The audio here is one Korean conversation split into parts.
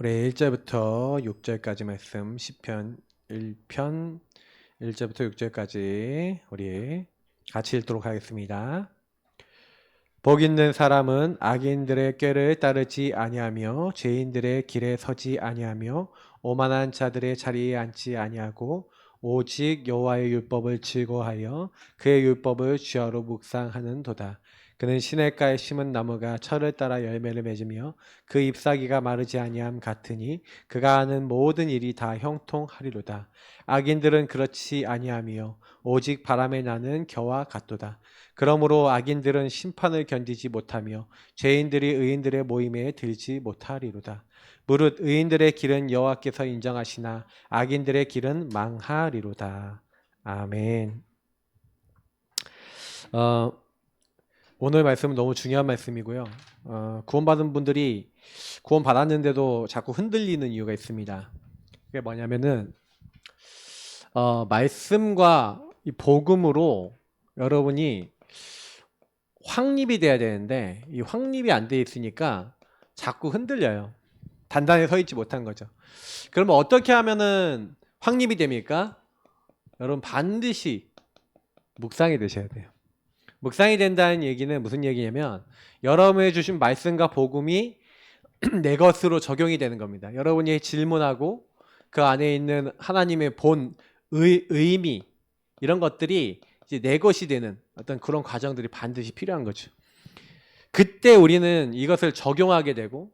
우리 1절부터 6절까지 말씀 시편 1편 1절부터 6절까지 우리 같이 읽도록 하겠습니다. 복 있는 사람은 악인들의 꾀를 따르지 아니하며 죄인들의 길에 서지 아니하며 오만한 자들의 자리에 앉지 아니하고 오직 여호와의 율법을 즐거워하여 그의 율법을 주야로 묵상하는도다. 그는 시냇가에 심은 나무가 철을 따라 열매를 맺으며 그 잎사귀가 마르지 아니함 같으니 그가 하는 모든 일이 다 형통하리로다. 악인들은 그렇지 아니하며 오직 바람에 나는 겨와 같도다. 그러므로 악인들은 심판을 견디지 못하며 죄인들이 의인들의 모임에 들지 못하리로다. 무릇 의인들의 길은 여호와께서 인정하시나 악인들의 길은 망하리로다. 아멘. 오늘 말씀은 너무 중요한 말씀이고요. 구원받은 분들이 구원받았는데도 자꾸 흔들리는 이유가 있습니다. 그게 뭐냐면은 말씀과 이 복음으로 여러분이 확립이 돼야 되는데 이 확립이 안 돼 있으니까 자꾸 흔들려요. 단단히 서 있지 못한 거죠. 그러면 어떻게 하면은 확립이 됩니까? 여러분 반드시 묵상이 되셔야 돼요. 묵상이 된다는 얘기는 무슨 얘기냐면 여러분이 주신 말씀과 복음이 내 것으로 적용이 되는 겁니다. 여러분이 질문하고 그 안에 있는 하나님의 본 의미 이런 것들이 이제 내 것이 되는 어떤 그런 과정들이 반드시 필요한 거죠. 그때 우리는 이것을 적용하게 되고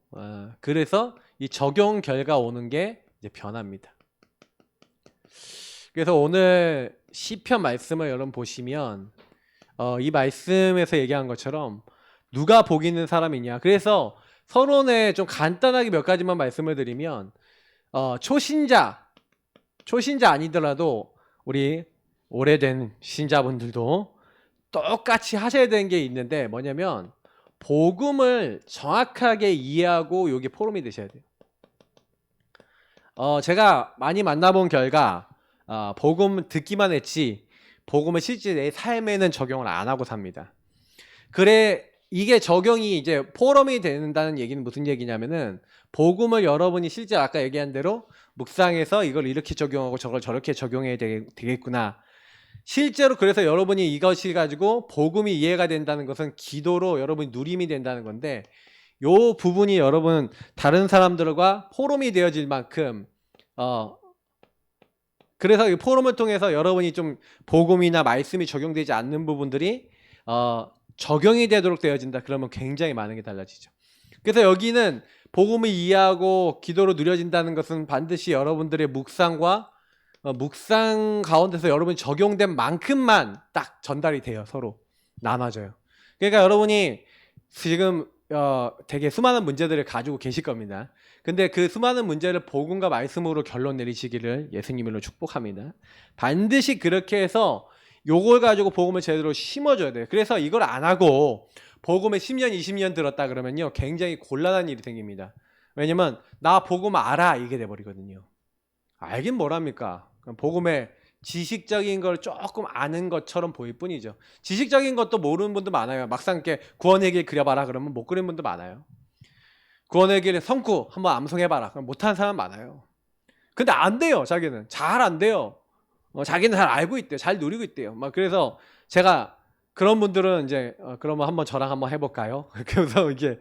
그래서 이 적용 결과 오는 게 이제 변화입니다. 그래서 오늘 시편 말씀을 여러분 보시면 이 말씀에서 얘기한 것처럼 누가 복 있는 사람이냐. 그래서 서론에 좀 간단하게 몇 가지만 말씀을 드리면 초신자 아니더라도 우리 오래된 신자분들도 똑같이 하셔야 되는 게 있는데 뭐냐면 복음을 정확하게 이해하고 여기 포럼이 되셔야 돼요. 제가 많이 만나본 결과 복음 듣기만 했지 복음을 실제 내 삶에는 적용을 안 하고 삽니다. 그래 이게 적용이 이제 포럼이 된다는 얘기는 무슨 얘기냐면은 복음을 여러분이 실제 아까 얘기한 대로 묵상해서 이걸 이렇게 적용하고 저걸 저렇게 적용해야 되겠구나. 실제로 그래서 여러분이 이것이 가지고 복음이 이해가 된다는 것은 기도로 여러분이 누림이 된다는 건데 요 부분이 여러분 다른 사람들과 포럼이 되어질 만큼 그래서 이 포럼을 통해서 여러분이 좀 복음이나 말씀이 적용되지 않는 부분들이 적용이 되도록 되어진다. 그러면 굉장히 많은 게 달라지죠. 그래서 여기는 복음을 이해하고 기도로 누려진다는 것은 반드시 여러분들의 묵상과 묵상 가운데서 여러분이 적용된 만큼만 딱 전달이 돼요. 서로 나눠져요. 그러니까 여러분이 지금 되게 수많은 문제들을 가지고 계실 겁니다. 근데 그 수많은 문제를 복음과 말씀으로 결론 내리시기를 예수님으로 축복합니다. 반드시 그렇게 해서 요걸 가지고 복음을 제대로 심어줘야 돼요. 그래서 이걸 안 하고 복음에 10년, 20년 들었다 그러면요 굉장히 곤란한 일이 생깁니다. 왜냐면 나 복음 알아 이게 돼버리거든요. 알긴 뭐랍니까? 복음의 지식적인 걸 조금 아는 것처럼 보일 뿐이죠. 지식적인 것도 모르는 분도 많아요. 막상 이렇게 구원의 길 그려봐라 그러면 못 그리는 분도 많아요. 구원의 길에 성구 한번 암송해봐라 그럼 못하는 사람 많아요. 근데 안 돼요. 자기는 잘 안 돼요. 자기는 잘 알고 있대요. 잘 누리고 있대요. 막 그래서 제가 그런 분들은 이제 그러면 한번 저랑 한번 해볼까요? 그래서 이게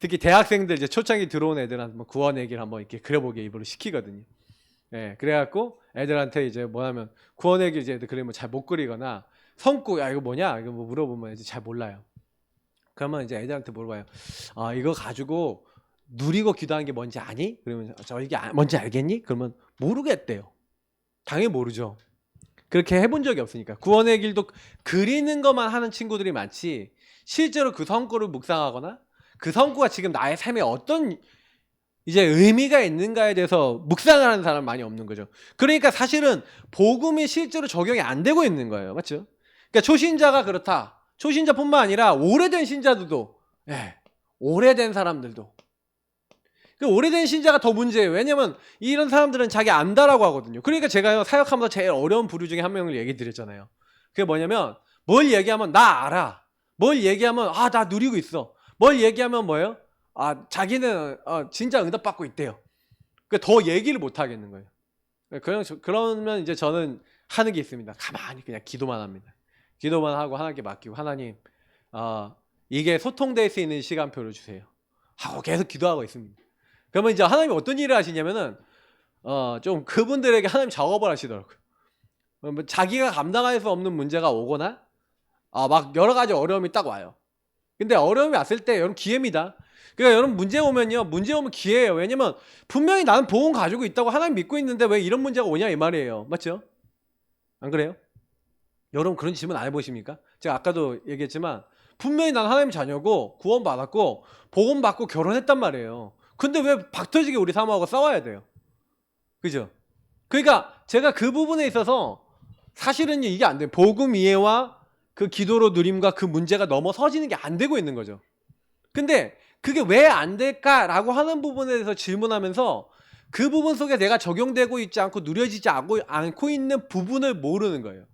특히 대학생들 이제 초창기 들어온 애들한테 구원의 길 한번 이렇게 그려보게 입으로 시키거든요. 예, 그래갖고 애들한테 이제 뭐냐면 구원의 길 이제 애들 그리면 잘 못 그리거나 성구 야 이거 뭐냐 이거 뭐 물어보면 이제 잘 몰라요. 그러면 이제 애들한테 물어봐요. 이거 가지고 누리고 기도하는 게 뭔지 아니? 그러면 저 이게 뭔지 알겠니? 그러면 모르겠대요. 당연히 모르죠. 그렇게 해본 적이 없으니까. 구원의 길도 그리는 것만 하는 친구들이 많지 실제로 그 성구를 묵상하거나 그 성구가 지금 나의 삶에 어떤 이제 의미가 있는가에 대해서 묵상을 하는 사람 많이 없는 거죠. 그러니까 사실은 복음이 실제로 적용이 안 되고 있는 거예요. 맞죠? 그러니까 초신자가 그렇다. 초신자뿐만 아니라 오래된 신자들도 오래된 사람들도 그 오래된 신자가 더 문제예요. 왜냐면 이런 사람들은 자기 안다라고 하거든요. 그러니까 제가요 사역하면서 제일 어려운 부류 중에 한 명을 얘기 드렸잖아요. 그게 뭐냐면 뭘 얘기하면 나 알아. 뭘 얘기하면 나 누리고 있어. 뭘 얘기하면 뭐예요? 자기는 진짜 응답받고 있대요. 그러니까 더 얘기를 못 하겠는 거예요. 그러면 이제 저는 하는 게 있습니다. 가만히 그냥 기도만 합니다. 기도만 하고 하나님께 맡기고, 하나님, 이게 소통될 수 있는 시간표를 주세요 하고 계속 기도하고 있습니다. 그러면 이제 하나님이 어떤 일을 하시냐면은 좀 그분들에게 하나님 작업을 하시더라고요. 뭐 자기가 감당할 수 없는 문제가 오거나 막 여러 가지 어려움이 딱 와요. 근데 어려움이 왔을 때 여러분 기회입니다. 그러니까 여러분 문제 오면 기회예요. 왜냐면 분명히 나는 복음 가지고 있다고 하나님 믿고 있는데 왜 이런 문제가 오냐 이 말이에요. 맞죠? 안 그래요? 여러분 그런 질문 안 해보십니까? 제가 아까도 얘기했지만 분명히 난 하나님 자녀고 구원받았고 복음 받고 결혼했단 말이에요. 근데 왜 박터지게 우리 사모하고 싸워야 돼요? 그죠? 그러니까 제가 그 부분에 있어서 사실은 이게 안 돼요. 복음 이해와 그 기도로 누림과 그 문제가 넘어서지는 게 안 되고 있는 거죠. 근데 그게 왜 안 될까라고 하는 부분에 대해서 질문하면서 그 부분 속에 내가 적용되고 있지 않고 누려지지 않고 있는 부분을 모르는 거예요.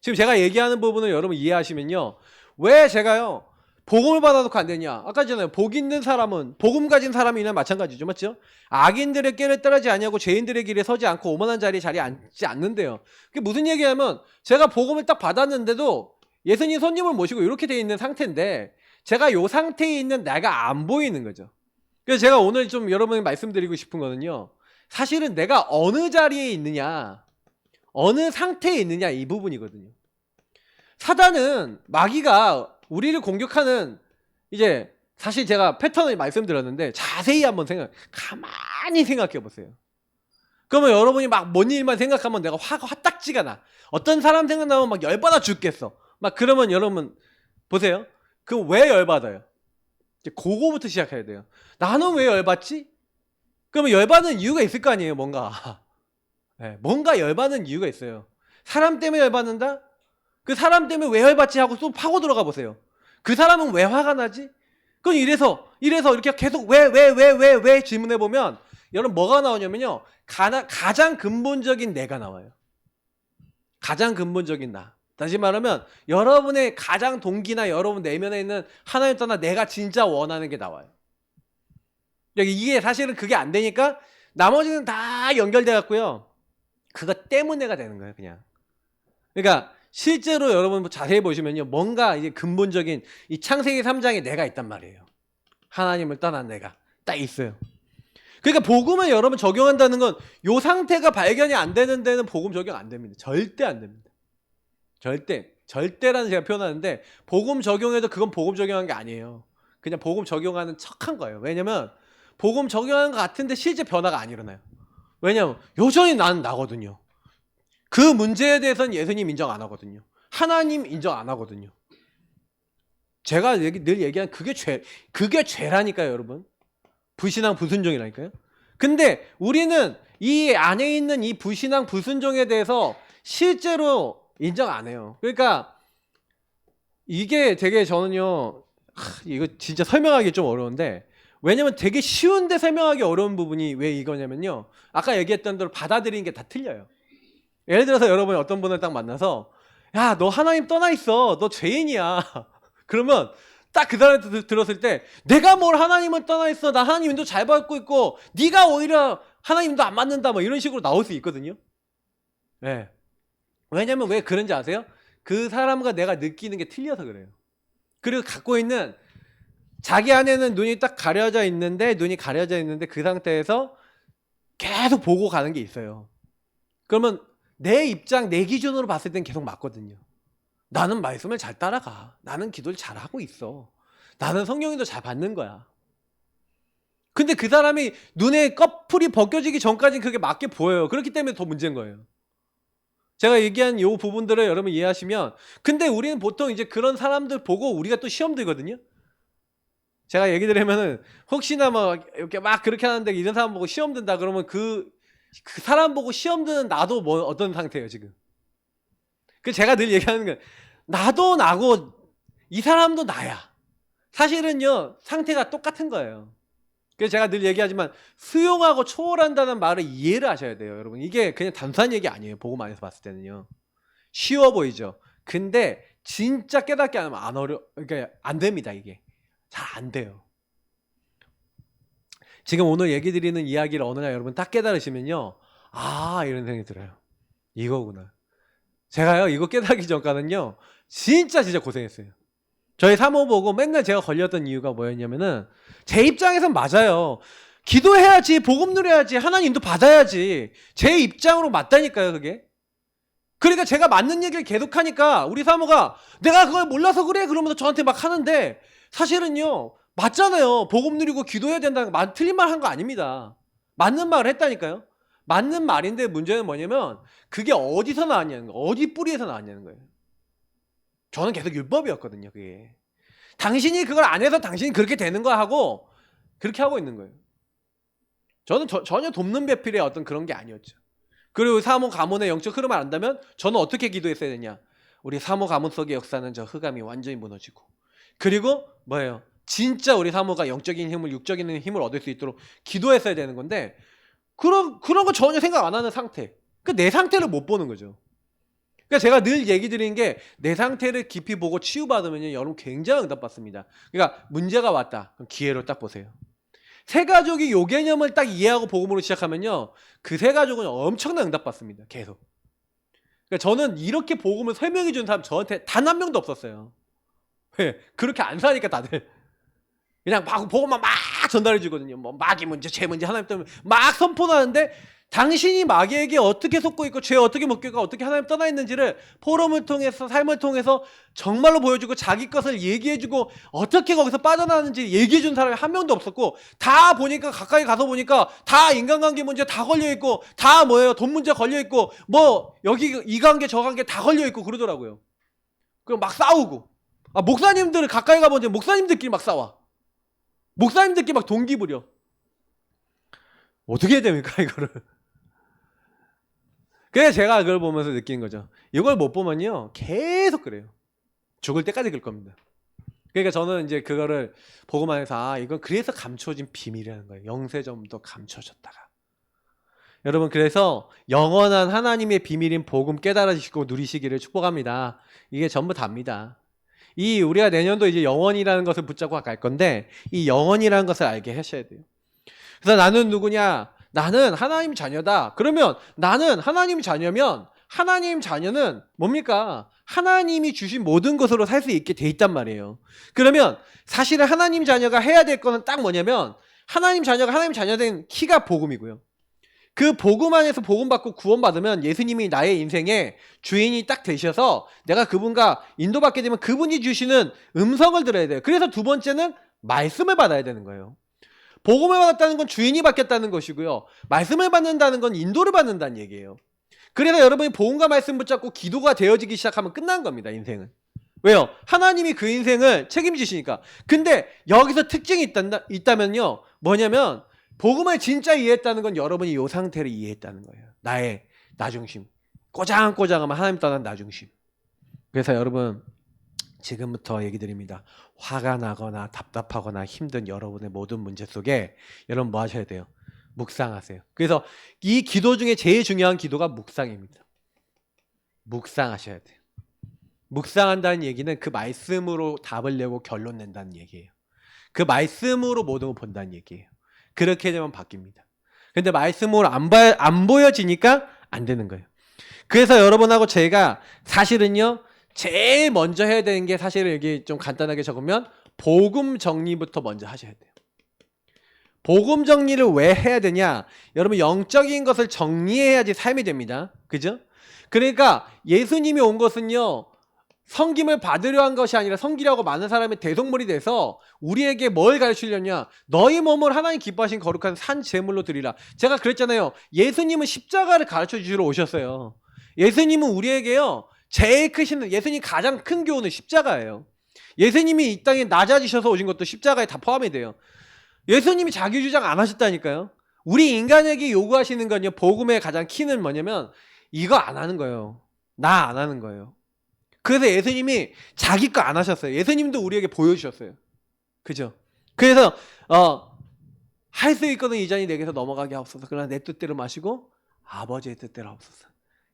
지금 제가 얘기하는 부분을 여러분 이해하시면요. 왜 제가요 복음을 받아놓고 안 되냐? 아까 전에 복 있는 사람은 복음 가진 사람이나 마찬가지죠. 맞죠? 악인들의 길에 따르지 아니하고 죄인들의 길에 서지 않고 오만한 자리에 앉지 않는데요. 그게 무슨 얘기냐면 제가 복음을 딱 받았는데도 예수님 손님을 모시고 이렇게 돼 있는 상태인데 제가 이 상태에 있는 내가 안 보이는 거죠. 그래서 제가 오늘 좀 여러분에게 말씀드리고 싶은 거는요. 사실은 내가 어느 자리에 있느냐, 어느 상태에 있느냐 이 부분이거든요. 사단은 마귀가 우리를 공격하는 이제 사실 제가 패턴을 말씀드렸는데 자세히 한번 가만히 생각해 보세요. 그러면 여러분이 막 뭔 일만 생각하면 내가 화가 화딱지가 나. 어떤 사람 생각나면 막 열받아 죽겠어. 막 그러면 여러분 보세요. 그 왜 열받아요? 이제 그거부터 시작해야 돼요. 나는 왜 열받지? 그러면 열받는 이유가 있을 거 아니에요, 뭔가. 네, 뭔가 열받는 이유가 있어요. 사람 때문에 열받는다? 그 사람 때문에 왜 열받지 하고 또 파고 들어가 보세요. 그 사람은 왜 화가 나지? 그건 이래서 이렇게 계속 왜 질문해 보면 여러분 뭐가 나오냐면요. 가장 근본적인 내가 나와요. 가장 근본적인 나. 다시 말하면 여러분의 가장 동기나 여러분 내면에 있는 하나님 떠나 내가 진짜 원하는 게 나와요. 이게 사실은 그게 안 되니까 나머지는 다 연결돼 갖고요. 그것 때문에가 되는 거예요, 그냥. 그러니까 실제로 여러분 자세히 보시면요. 뭔가 이제 근본적인 이 창세기 3장에 내가 있단 말이에요. 하나님을 떠난 내가 딱 있어요. 그러니까 복음을 여러분 적용한다는 건 이 상태가 발견이 안 되는 데는 복음 적용 안 됩니다. 절대 안 됩니다. 절대라는 제가 표현하는데 복음 적용해도 그건 복음 적용한 게 아니에요. 그냥 복음 적용하는 척한 거예요. 왜냐면 복음 적용하는 것 같은데 실제 변화가 안 일어나요. 왜냐면 여전히 나는 나거든요. 그 문제에 대해서는 예수님 인정 안 하거든요. 하나님 인정 안 하거든요. 제가 늘 얘기하는 그게 죄라니까요, 여러분. 불신앙 불순종이라니까요. 근데 우리는 이 안에 있는 이 불신앙 불순종에 대해서 실제로 인정 안 해요. 그러니까 이게 되게 저는요, 이거 진짜 설명하기 좀 어려운데 왜냐면 되게 쉬운데 설명하기 어려운 부분이 왜 이거냐면요. 아까 얘기했던 대로 받아들이는 게 다 틀려요. 예를 들어서 여러분이 어떤 분을 딱 만나서 야, 너 하나님 떠나 있어. 너 죄인이야. 그러면 딱 그 사람한테 들었을 때 내가 뭘 하나님을 떠나 있어. 나 하나님 인도 잘 받고 있고 네가 오히려 하나님 인도 안 맞는다. 뭐 이런 식으로 나올 수 있거든요. 네. 왜냐면 왜 그런지 아세요? 그 사람과 내가 느끼는 게 틀려서 그래요. 그리고 갖고 있는 자기 안에는 눈이 딱 가려져 있는데 그 상태에서 계속 보고 가는 게 있어요. 그러면 내 입장, 내 기준으로 봤을 땐 계속 맞거든요. 나는 말씀을 잘 따라가. 나는 기도를 잘하고 있어. 나는 성령님도 잘 받는 거야. 근데 그 사람이 눈에 꺼풀이 벗겨지기 전까지는 그게 맞게 보여요. 그렇기 때문에 더 문제인 거예요. 제가 얘기한 요 부분들을 여러분 이해하시면 근데 우리는 보통 이제 그런 사람들 보고 우리가 또 시험 들거든요. 제가 얘기 드리면은 혹시나 뭐 이렇게 막 그렇게 하는데 이런 사람 보고 시험 든다 그러면 그 사람 보고 시험 드는 나도 뭐 어떤 상태예요 지금. 그 제가 늘 얘기하는 건 나도 나고 이 사람도 나야. 사실은요 상태가 똑같은 거예요. 그래서 제가 늘 얘기하지만 수용하고 초월한다는 말을 이해를 하셔야 돼요, 여러분. 이게 그냥 단순한 얘기 아니에요. 복음 안에서 봤을 때는요. 쉬워 보이죠. 근데 진짜 깨닫게 안 하면 그러니까 안 됩니다. 이게 잘 안 돼요. 지금 오늘 얘기 드리는 이야기를 어느 날 여러분 딱 깨달으시면요, 이런 생각이 들어요. 이거구나. 제가요 이거 깨달기 전까지는요 진짜 고생했어요. 저희 사모 보고 맨날 제가 걸렸던 이유가 뭐였냐면은, 제 입장에선 맞아요. 기도해야지, 복음 누려야지, 하나님도 받아야지. 제 입장으로 맞다니까요, 그게. 그러니까 제가 맞는 얘기를 계속하니까 우리 사모가 내가 그걸 몰라서 그래 그러면서 저한테 막 하는데, 사실은요 맞잖아요. 복음 누리고 기도해야 된다는 거, 틀린 말 한 거 아닙니다. 맞는 말을 했다니까요. 맞는 말인데 문제는 뭐냐면 그게 어디서 나왔냐는 거예요. 어디 뿌리에서 나왔냐는 거예요. 저는 계속 율법이었거든요. 그게 당신이 그걸 안 해서 당신이 그렇게 되는 거야 하고 그렇게 하고 있는 거예요. 저는 전혀 돕는 배필의 어떤 그런 게 아니었죠. 그리고 사모 가문의 영적 흐름을 안다면 저는 어떻게 기도했어야 되냐, 우리 사모 가문 속의 역사는 저 흑암이 완전히 무너지고, 그리고 뭐예요, 진짜 우리 사모가 영적인 힘을, 육적인 힘을 얻을 수 있도록 기도했어야 되는 건데, 그런 거 전혀 생각 안 하는 상태. 내 상태를 못 보는 거죠. 그러니까 제가 늘 얘기 드리는 게, 내 상태를 깊이 보고 치유받으면요 여러분 굉장히 응답받습니다. 그러니까 문제가 왔다, 그럼 기회로 딱 보세요. 세 가족이 요 개념을 딱 이해하고 복음으로 시작하면요 그 세 가족은 엄청난 응답받습니다. 계속. 그러니까 저는 이렇게 복음을 설명해 주는 사람 저한테 단 한 명도 없었어요. 왜? 그렇게 안 사니까 다들 그냥 막 복음만 막 전달해 주거든요. 뭐 마귀 문제, 죄 문제, 하나님 때문에 막 선포하는데, 당신이 마귀에게 어떻게 속고 있고 죄 어떻게 먹기가 어떻게 하나님 떠나 있는지를 포럼을 통해서, 삶을 통해서 정말로 보여주고 자기 것을 얘기해주고 어떻게 거기서 빠져나왔는지 얘기해준 사람이 한 명도 없었고, 다 보니까 가까이 가서 보니까 다 인간관계 문제 다 걸려있고, 다 뭐예요, 돈 문제 걸려있고, 뭐 여기 이 관계 저 관계 다 걸려있고 그러더라고요. 그럼 막 싸우고, 목사님들 가까이 가보니 목사님들끼리 막 싸워. 목사님들끼리 막 동기 부려. 어떻게 해야 됩니까 이거를? 그래서 제가 그걸 보면서 느낀 거죠. 이걸 못 보면요 계속 그래요. 죽을 때까지 그럴 겁니다. 그러니까 저는 이제 그거를 보고만 해서, 이건 그래서 감춰진 비밀이라는 거예요. 영세전부터 감춰졌다가. 여러분, 그래서 영원한 하나님의 비밀인 복음 깨달으시고 누리시기를 축복합니다. 이게 전부 답니다. 우리가 내년도 이제 영원이라는 것을 붙잡고 갈 건데, 이 영원이라는 것을 알게 하셔야 돼요. 그래서 나는 누구냐? 나는 하나님 자녀다. 그러면 나는 하나님 자녀면, 하나님 자녀는 뭡니까? 하나님이 주신 모든 것으로 살 수 있게 돼 있단 말이에요. 그러면 사실은 하나님 자녀가 해야 될 거는 딱 뭐냐면, 하나님 자녀가 하나님 자녀 된 키가 복음이고요. 그 복음 안에서 복음 받고 구원받으면 예수님이 나의 인생의 주인이 딱 되셔서 내가 그분과 인도받게 되면 그분이 주시는 음성을 들어야 돼요. 그래서 두 번째는 말씀을 받아야 되는 거예요. 복음을 받았다는 건 주인이 바뀌었다는 것이고요. 말씀을 받는다는 건 인도를 받는다는 얘기예요. 그래서 여러분이 복음과 말씀 붙잡고 기도가 되어지기 시작하면 끝난 겁니다, 인생은. 왜요? 하나님이 그 인생을 책임지시니까. 근데 여기서 특징이 있다면요. 뭐냐면, 복음을 진짜 이해했다는 건 여러분이 이 상태를 이해했다는 거예요. 나의 나중심. 꼬장꼬장하면 하나님 떠난 나중심. 그래서 여러분, 지금부터 얘기 드립니다. 화가 나거나 답답하거나 힘든 여러분의 모든 문제 속에 여러분 뭐 하셔야 돼요? 묵상하세요. 그래서 이 기도 중에 제일 중요한 기도가 묵상입니다. 묵상하셔야 돼요. 묵상한다는 얘기는 그 말씀으로 답을 내고 결론 낸다는 얘기예요. 그 말씀으로 모든 걸 본다는 얘기예요. 그렇게 되면 바뀝니다. 근데 말씀으로 안 보여지니까 안 되는 거예요. 그래서 여러분하고 제가 사실은요, 제일 먼저 해야 되는 게, 사실은 여기 좀 간단하게 적으면 복음 정리부터 먼저 하셔야 돼요. 복음 정리를 왜 해야 되냐? 여러분, 영적인 것을 정리해야지 삶이 됩니다. 그죠? 그러니까 예수님이 온 것은요, 섬김을 받으려 한 것이 아니라 섬기려고 많은 사람의 대속물이 돼서 우리에게 뭘 가르치려냐? 너희 몸을 하나님 기뻐하신 거룩한 산 제물로 드리라. 제가 그랬잖아요. 예수님은 십자가를 가르쳐 주시러 오셨어요. 예수님은 우리에게요, 제일 크신, 예수님 가장 큰 교훈은 십자가예요. 예수님이 이 땅에 낮아지셔서 오신 것도 십자가에 다 포함이 돼요. 예수님이 자기 주장 안 하셨다니까요. 우리 인간에게 요구하시는 건요, 복음의 가장 키는 뭐냐면 이거 안 하는 거예요. 나 안 하는 거예요. 그래서 예수님이 자기 거 안 하셨어요. 예수님도 우리에게 보여주셨어요. 그죠? 그래서 할 수 있거든 이 잔이 내게서 넘어가게 하옵소서. 그러나 내 뜻대로 마시고 아버지의 뜻대로 하옵소서.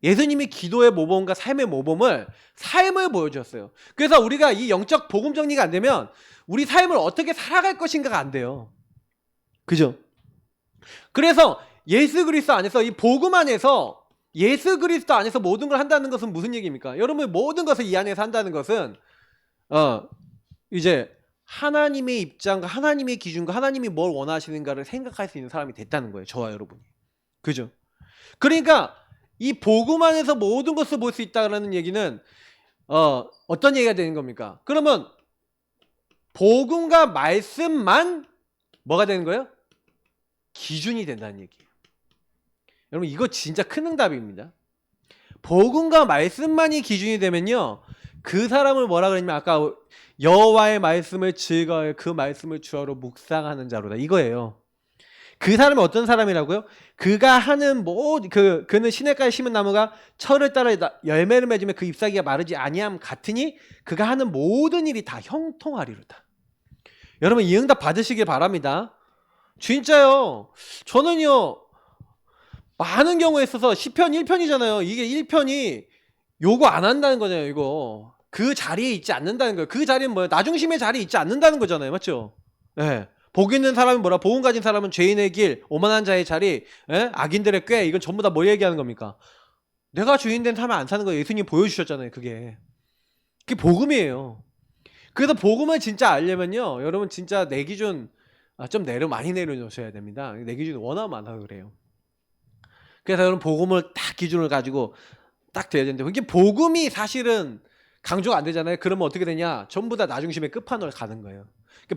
예수님이 기도의 모범과 삶의 모범을, 삶을 보여주셨어요. 그래서 우리가 이 영적 복음 정리가 안 되면 우리 삶을 어떻게 살아갈 것인가가 안 돼요. 그죠? 그래서 예수 그리스도 안에서, 이 복음 안에서, 예수 그리스도 안에서 모든 걸 한다는 것은 무슨 얘기입니까? 여러분, 모든 것을 이 안에서 한다는 것은 이제 하나님의 입장과 하나님의 기준과 하나님이 뭘 원하시는가를 생각할 수 있는 사람이 됐다는 거예요. 저와 여러분이. 그죠? 그러니까 이 복음 안에서 모든 것을 볼 수 있다는 얘기는 어떤 얘기가 되는 겁니까? 그러면 복음과 말씀만 뭐가 되는 거예요? 기준이 된다는 얘기예요. 여러분, 이거 진짜 큰 응답입니다. 복음과 말씀만이 기준이 되면요, 그 사람을 뭐라 그랬냐면, 아까 여호와의 말씀을 즐거워해 그 말씀을 주어로 묵상하는 자로다, 이거예요. 그 사람이 어떤 사람이라고요? 그가 하는 그는 시냇가에 심은 나무가 철을 따라 열매를 맺으면 그 잎사귀가 마르지 아니함 같으니 그가 하는 모든 일이 다 형통하리로다. 여러분, 이 응답 받으시길 바랍니다. 진짜요. 저는요, 많은 경우에 있어서 시편 1편이잖아요. 이게 1편이 요거 안 한다는 거잖아요. 이거 그 자리에 있지 않는다는 거예요. 그 자리는 뭐예요? 나중심의 자리에 있지 않는다는 거잖아요. 맞죠? 네. 복 있는 사람은 뭐라? 복음 가진 사람은 죄인의 길, 오만한 자의 자리, 악인들의 꾀, 이건 전부 다 뭐 얘기하는 겁니까? 내가 주인된 삶을 안 사는 거예요. 예수님 보여주셨잖아요. 그게 복음이에요. 그래서 복음을 진짜 알려면요, 여러분 진짜 내 기준 좀 많이 내려놓으셔야 됩니다. 내 기준이 워낙 많아서 그래요. 그래서 여러분, 복음을 딱 기준을 가지고 딱 돼야 되는데, 이게 복음이 사실은 강조가 안 되잖아요. 그러면 어떻게 되냐? 전부 다 나중심의 끝판으로 가는 거예요.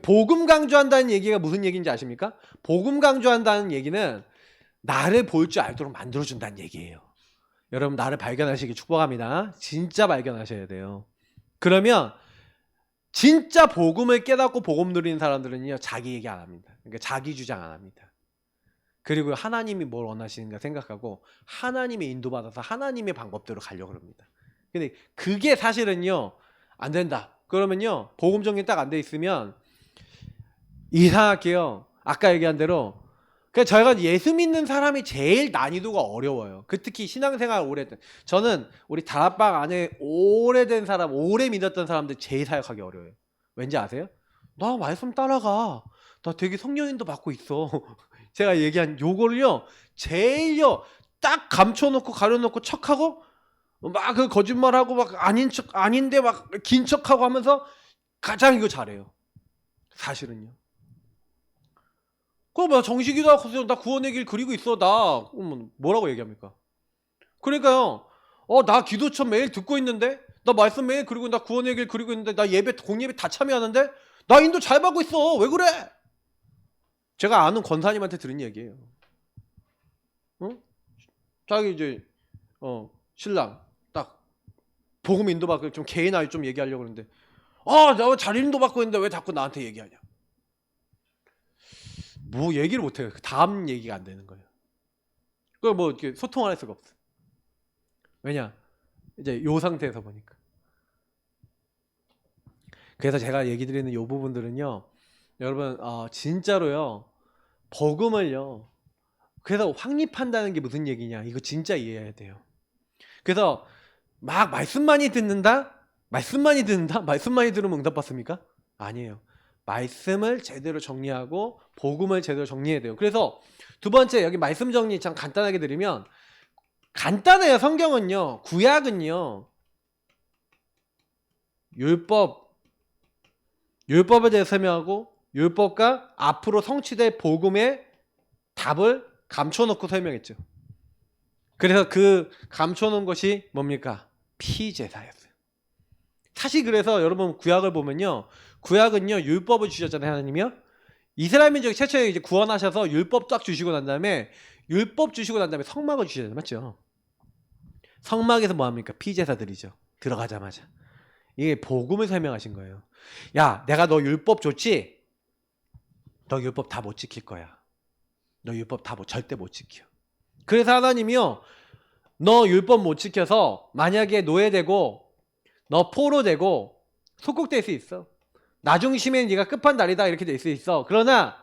복음 강조한다는 얘기가 무슨 얘기인지 아십니까? 복음 강조한다는 얘기는 나를 볼 줄 알도록 만들어준다는 얘기예요. 여러분, 나를 발견하시기 축복합니다. 진짜 발견하셔야 돼요. 그러면 진짜 복음을 깨닫고 복음 누리는 사람들은요, 자기 얘기 안 합니다. 그러니까 자기 주장 안 합니다. 그리고 하나님이 뭘 원하시는가 생각하고 하나님의 인도받아서 하나님의 방법대로 가려고 합니다. 근데 그게 사실은요, 안 된다. 그러면요, 복음 정리 딱 안 돼 있으면 이상하게요, 아까 얘기한 대로, 그러니까 저희가 예수 믿는 사람이 제일 난이도가 어려워요. 특히 신앙생활 오래된, 저는 우리 다락방 안에 오래된 사람, 오래 믿었던 사람들 제일 사역하기 어려워요. 왠지 아세요? 나 말씀 따라가, 나 되게 성령인도 받고 있어. 제가 얘기한 요거를요, 제일요 딱 감춰놓고 가려놓고 척하고 막 그 거짓말하고 막 아닌 척, 아닌데 막 긴 척하고 하면서 가장 이거 잘해요. 사실은요. 그럼 뭐 정식이도 하고 나 구원의 길 그리고 있어. 나 뭐라고 얘기합니까? 그러니까요, 나 기도처 매일 듣고 있는데, 나 말씀 매일 그리고 나 구원의 길 그리고 있는데, 나 예배 공예배 다 참여하는데, 나 인도 잘 받고 있어. 왜 그래? 제가 아는 권사님한테 들은 얘기예요. 자기 이제 신랑 딱 복음 인도받고 좀 개인화에 좀 얘기하려고 그러는데, 나 잘 인도받고 있는데 왜 자꾸 나한테 얘기하냐? 뭐 얘기를 못해요. 다음 얘기가 안 되는 거예요. 그걸 뭐 이렇게 소통할 수가 없어. 왜냐? 이제 요 상태에서 보니까. 그래서 제가 얘기 드리는 요 부분들은요, 여러분 진짜로요, 복음을요, 그래서 확립한다는 게 무슨 얘기냐, 이거 진짜 이해해야 돼요. 그래서 막 말씀만이 듣는다? 말씀만이 들으면 응답받습니까? 아니에요. 말씀을 제대로 정리하고 복음을 제대로 정리해야 돼요. 그래서 두 번째, 여기 말씀 정리 참 간단하게 드리면, 간단해요. 성경은요, 구약은요, 율법에 대해 설명하고 율법과 앞으로 성취될 복음의 답을 감춰놓고 설명했죠. 그래서 그 감춰놓은 것이 뭡니까? 피제사였어요. 사실 그래서 여러분, 구약을 보면요, 구약은요, 율법을 주셨잖아요. 하나님이요. 이스라엘 민족이 최초에 이제 구원하셔서 율법 딱 주시고 난 다음에, 율법 주시고 난 다음에 성막을 주시잖아요. 맞죠? 성막에서 뭐 합니까? 피제사드리죠. 들어가자마자. 이게 복음을 설명하신 거예요. 야, 내가 너 율법 줬지? 너 율법 다 못 지킬 거야. 너 율법 절대 못 지켜. 그래서 하나님이요, 너 율법 못 지켜서 만약에 노예되고 너 포로되고 속국될 수 있어. 나중 심엔 네가 끝판날이다, 이렇게 될 수 있어. 그러나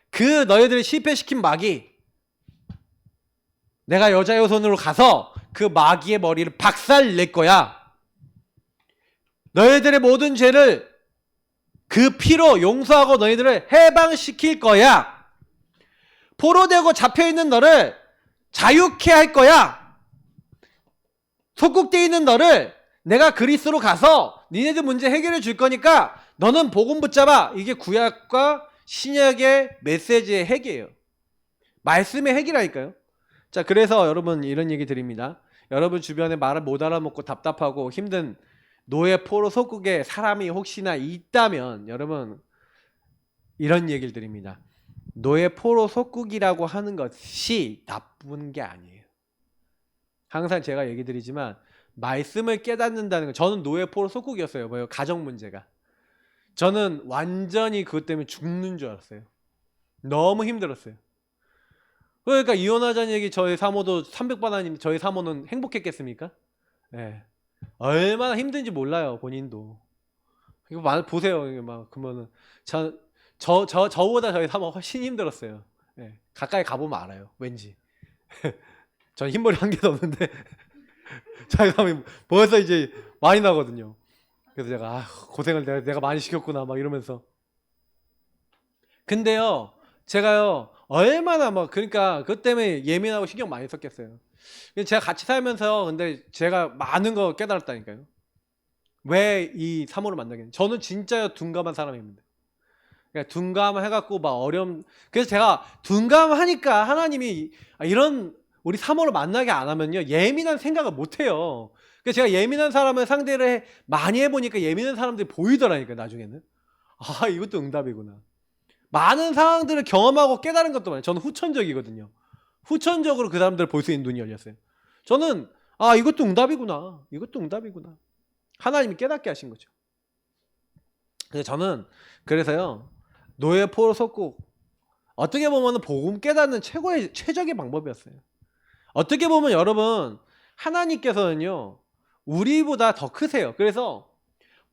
그 너희들을 실패시킨 마귀, 내가 여자의 손으로 가서 그 마귀의 머리를 박살 낼 거야. 너희들의 모든 죄를 그 피로 용서하고 너희들을 해방시킬 거야. 포로되고 잡혀있는 너를 자유케 할 거야. 속국되어 있는 너를 내가 그리스로 가서 니네들 문제 해결해 줄 거니까 너는 복음 붙잡아. 이게 구약과 신약의 메시지의 핵이에요. 말씀의 핵이라니까요. 자, 그래서 여러분 이런 얘기 드립니다. 여러분 주변에 말을 못 알아먹고 답답하고 힘든 노예 포로 속국에 사람이 혹시나 있다면 여러분 이런 얘기를 드립니다. 노예 포로 속국이라고 하는 것이 나쁜 게 아니에요. 항상 제가 얘기 드리지만 말씀을 깨닫는다는 거, 저는 노예 포로 속국이었어요. 뭐예요? 가정 문제가. 저는 완전히 그것 때문에 죽는 줄 알았어요. 너무 힘들었어요. 그러니까 이혼하자는 얘기 저희 사모도 300번 아니면 저희 사모는 행복했겠습니까? 네. 얼마나 힘든지 몰라요, 본인도. 이거 보세요. 이게 막 그러면은 저보다 저희 사모 훨씬 힘들었어요. 네. 가까이 가보면 알아요. 왠지. 전 흰머리 한 개도 없는데 저희 사모이 벌써 이제 많이 나거든요. 그래서 제가 고생을 내가 많이 시켰구나 막 이러면서. 근데요, 제가요 얼마나 막 그러니까 그것 때문에 예민하고 신경 많이 썼겠어요. 제가 같이 살면서 근데 제가 많은 거 깨달았다니까요. 왜 이 사모를 만나겠냐. 저는 진짜 둔감한 사람입니다. 그러니까 둔감해갖고 막 그래서 제가 둔감하니까 하나님이 이런 우리 사모를 만나게 안 하면요 예민한 생각을 못 해요. 그래서 제가 예민한 사람을 상대를 많이 해보니까 예민한 사람들이 보이더라니까 나중에는. 아, 이것도 응답이구나. 많은 상황들을 경험하고 깨달은 것도 많아요. 저는 후천적이거든요. 후천적으로 그 사람들을 볼 수 있는 눈이 열렸어요. 저는 이것도 응답이구나. 이것도 응답이구나. 하나님이 깨닫게 하신 거죠. 그래서 저는 그래서요 노예 포로 속국 어떻게 보면 복음 깨닫는 최적의 방법이었어요. 어떻게 보면 여러분 하나님께서는요 우리보다 더 크세요. 그래서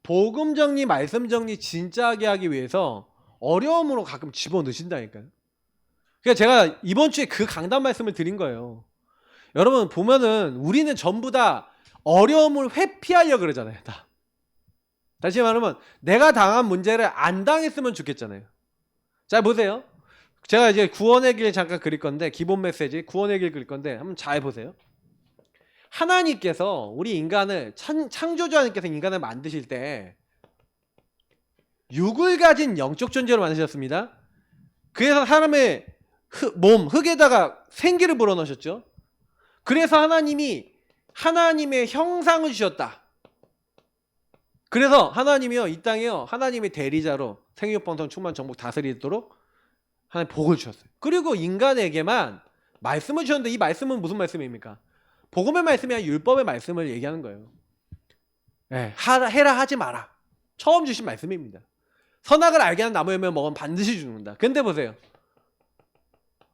복음 정리 말씀 정리 진짜하게 하기 위해서 어려움으로 가끔 집어넣으신다니까요. 그러니까 제가 이번 주에 그 강단 말씀을 드린 거예요. 여러분 보면은 우리는 전부 다 어려움을 회피하려고 그러잖아요. 다시 말하면 내가 당한 문제를 안 당했으면 좋겠잖아요. 자 보세요. 제가 이제 구원의 길 잠깐 그릴 건데 기본 메시지 구원의 길 그릴 건데 한번 잘 보세요. 하나님께서 우리 인간을 창조주 하나님께서 인간을 만드실 때 육을 가진 영적 존재로 만드셨습니다. 그래서 사람의 흙에다가 생기를 불어넣으셨죠. 그래서 하나님이 하나님의 형상을 주셨다. 그래서 하나님이요 이 땅에요 하나님의 대리자로 생육번성 충만 정복 다스리도록 하나님 복을 주셨어요. 그리고 인간에게만 말씀을 주셨는데 이 말씀은 무슨 말씀입니까? 복음의 말씀이 아니라 율법의 말씀을 얘기하는 거예요. 네, 해라 하지 마라. 처음 주신 말씀입니다. 선악을 알게 하는 나무 열매 먹으면 반드시 죽는다. 근데 보세요.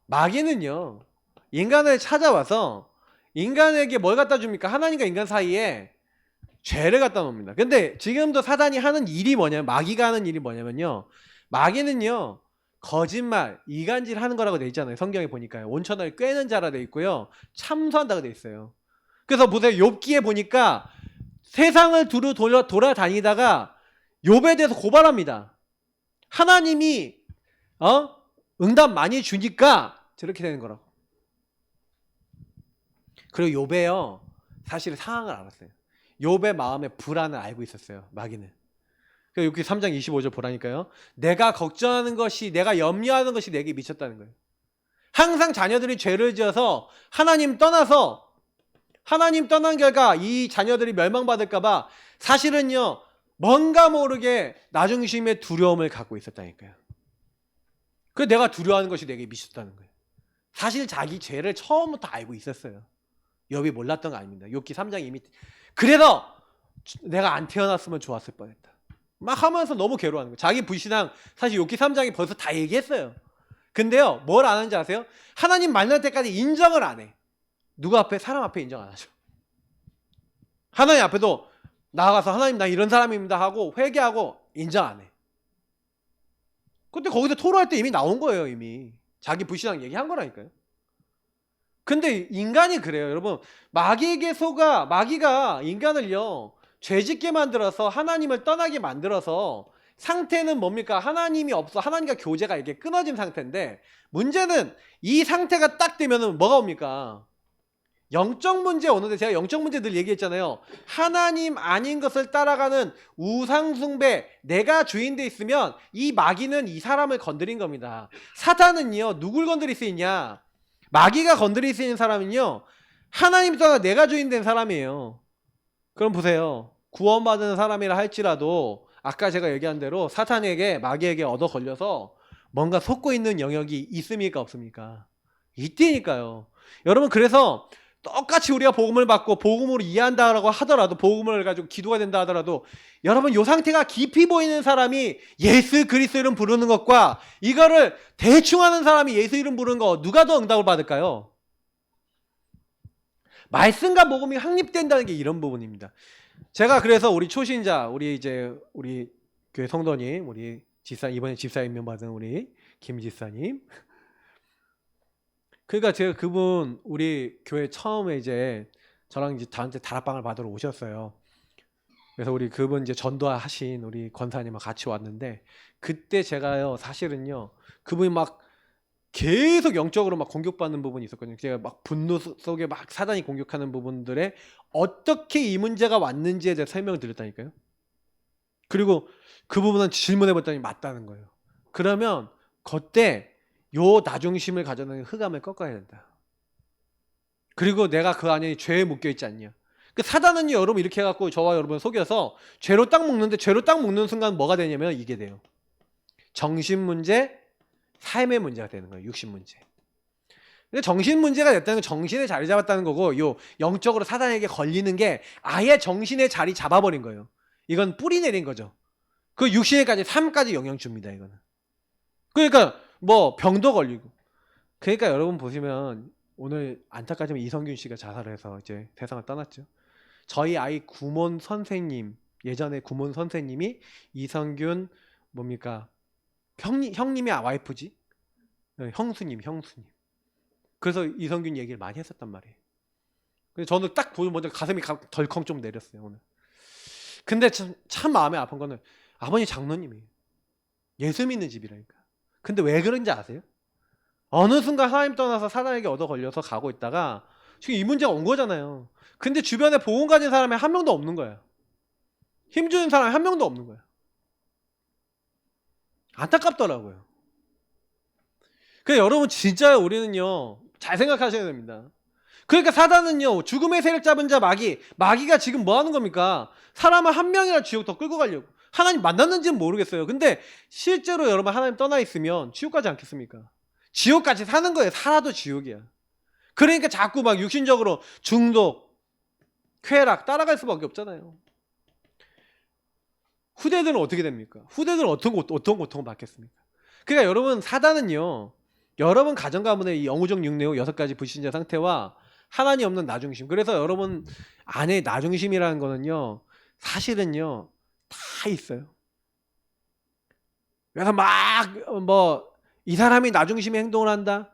마귀는요 인간을 찾아와서 인간에게 뭘 갖다 줍니까? 하나님과 인간 사이에 죄를 갖다 놓습니다. 근데 지금도 사단이 하는 일이 뭐냐면 마귀가 하는 일이 뭐냐면요 마귀는요 거짓말, 이간질 하는 거라고 돼 있잖아요. 성경에 보니까요. 온천을 꿰는 자라 돼 있고요. 참소한다고 돼 있어요. 그래서 보세요. 욥기에 보니까 세상을 두루 돌아다니다가 욥에 대해서 고발합니다. 하나님이 응답 많이 주니까 저렇게 되는 거라고. 그리고 욥에요. 사실 상황을 알았어요. 욥의 마음의 불안을 알고 있었어요. 마귀는. 여기 3장 25절 보라니까요. 내가 걱정하는 것이 내가 염려하는 것이 내게 미쳤다는 거예요. 항상 자녀들이 죄를 지어서 하나님 떠난 결과 이 자녀들이 멸망받을까 봐 사실은요 뭔가 모르게 나중심의 두려움을 갖고 있었다니까요. 그래서 내가 두려워하는 것이 내게 미쳤다는 거예요. 사실 자기 죄를 처음부터 알고 있었어요. 욥이 몰랐던 거 아닙니다. 욥기 3장 이미 그래서 내가 안 태어났으면 좋았을 뻔했다. 막 하면서 너무 괴로워하는 거예요. 자기 불신앙 사실 욥기 3장이 벌써 다 얘기했어요. 근데요 뭘 안 하는지 아세요? 하나님 만날 때까지 인정을 안 해. 누구 앞에? 사람 앞에 인정 안 하죠. 하나님 앞에도 나아가서 하나님 나 이런 사람입니다 하고 회개하고 인정 안 해. 근데 거기서 토로할 때 이미 나온 거예요. 이미 자기 불신앙 얘기한 거라니까요. 근데 인간이 그래요. 여러분 마귀에게 마귀가 인간을요 죄짓게 만들어서 하나님을 떠나게 만들어서 상태는 뭡니까? 하나님이 없어. 하나님과 교제가 이게 끊어진 상태인데, 문제는 이 상태가 딱 되면은 뭐가 옵니까? 영적 문제 오는데, 제가 영적 문제 늘 얘기했잖아요. 하나님 아닌 것을 따라가는 우상숭배, 내가 주인 돼 있으면 이 마귀는 이 사람을 건드린 겁니다. 사탄은요, 누굴 건드릴 수 있냐? 마귀가 건드릴 수 있는 사람은요, 하나님 떠나 내가 주인 된 사람이에요. 그럼 보세요. 구원받은 사람이라 할지라도 아까 제가 얘기한 대로 사탄에게, 마귀에게 얻어 걸려서 뭔가 속고 있는 영역이 있습니까, 없습니까? 이때니까요. 여러분, 그래서 똑같이 우리가 복음을 받고 복음으로 이해한다라고 하더라도, 복음을 가지고 기도가 된다 하더라도, 여러분, 요 상태가 깊이 보이는 사람이 예수 그리스도 이름 부르는 것과 이거를 대충 하는 사람이 예수 이름 부르는 거, 누가 더 응답을 받을까요? 말씀과 복음이 확립된다는 게 이런 부분입니다. 제가 그래서 우리 초신자, 우리 교회 성도님, 우리 집사, 이번에 집사 임명 받은 우리 김 집사님, 그러니까 제가 그분 우리 교회 처음에 이제 저랑 이제 저한테 다락방을 받으러 오셨어요. 그래서 우리 그분 이제 전도하신 우리 권사님과 같이 왔는데, 그때 제가요, 사실은요, 그분이 막 계속 영적으로 막 공격받는 부분이 있었거든요. 제가 막 분노 속에 막 사단이 공격하는 부분들에 어떻게 이 문제가 왔는지에 대해 설명을 드렸다니까요. 그리고 그 부분은 질문해봤더니 맞다는 거예요. 그러면 그때 요 나중심을 가져는 흑암을 꺾어야 된다. 그리고 내가 그 안에 죄에 묶여있지 않냐. 그 사단은요, 여러분 이렇게 해갖고 저와 여러분 속여서 죄로 딱 묶는데, 죄로 딱 묶는 순간 뭐가 되냐면 이게 돼요. 정신 문제, 삶의 문제가 되는 거예요. 육신 문제. 근데 정신 문제가 됐다는 건 정신에 자리 잡았다는 거고, 요 영적으로 사단에게 걸리는 게 아예 정신에 자리 잡아버린 거예요. 이건 뿌리 내린 거죠. 그 육신에까지, 삶까지 영향 줍니다. 이거는. 그러니까 뭐 병도 걸리고. 그러니까 여러분 보시면 오늘 안타깝지만 이성균 씨가 자살을 해서 이제 세상을 떠났죠. 저희 아이 구몬 선생님, 예전에 구몬 선생님이 이성균 뭡니까? 형님이 와이프지? 형수님. 그래서 이성균 얘기를 많이 했었단 말이에요. 그래서 저는 딱 보면 먼저 가슴이 덜컹 좀 내렸어요, 오늘. 근데 참 마음에 아픈 거는 아버님 장로님이에요. 예수 믿는 집이라니까. 근데 왜 그런지 아세요? 어느 순간 하나님 떠나서 사단에게 얻어 걸려서 가고 있다가 지금 이 문제가 온 거잖아요. 근데 주변에 복음 가진 사람이 한 명도 없는 거예요. 힘주는 사람이 한 명도 없는 거예요. 안타깝더라고요. 그래서 여러분 진짜 우리는요, 잘 생각하셔야 됩니다. 그러니까 사단은요, 죽음의 세력 잡은 자 마귀가 지금 뭐 하는 겁니까? 사람을 한 명이나 지옥 더 끌고 가려고. 하나님 만났는지는 모르겠어요. 근데 실제로 여러분 하나님 떠나 있으면 지옥 가지 않겠습니까? 지옥까지 사는 거예요. 살아도 지옥이야. 그러니까 자꾸 막 육신적으로 중독, 쾌락 따라갈 수밖에 없잖아요. 후대들은 어떻게 됩니까? 후대들은 어떤 고통을 받겠습니까? 그러니까 여러분, 사단은요, 여러분 가정 가문의 이 영우정 육내후 6가지 불신자 상태와 하나님 없는 나중심. 그래서 여러분 안에 나중심이라는 거는요, 사실은요 다 있어요. 그래서 막 뭐 이 사람이 나중심의 행동을 한다.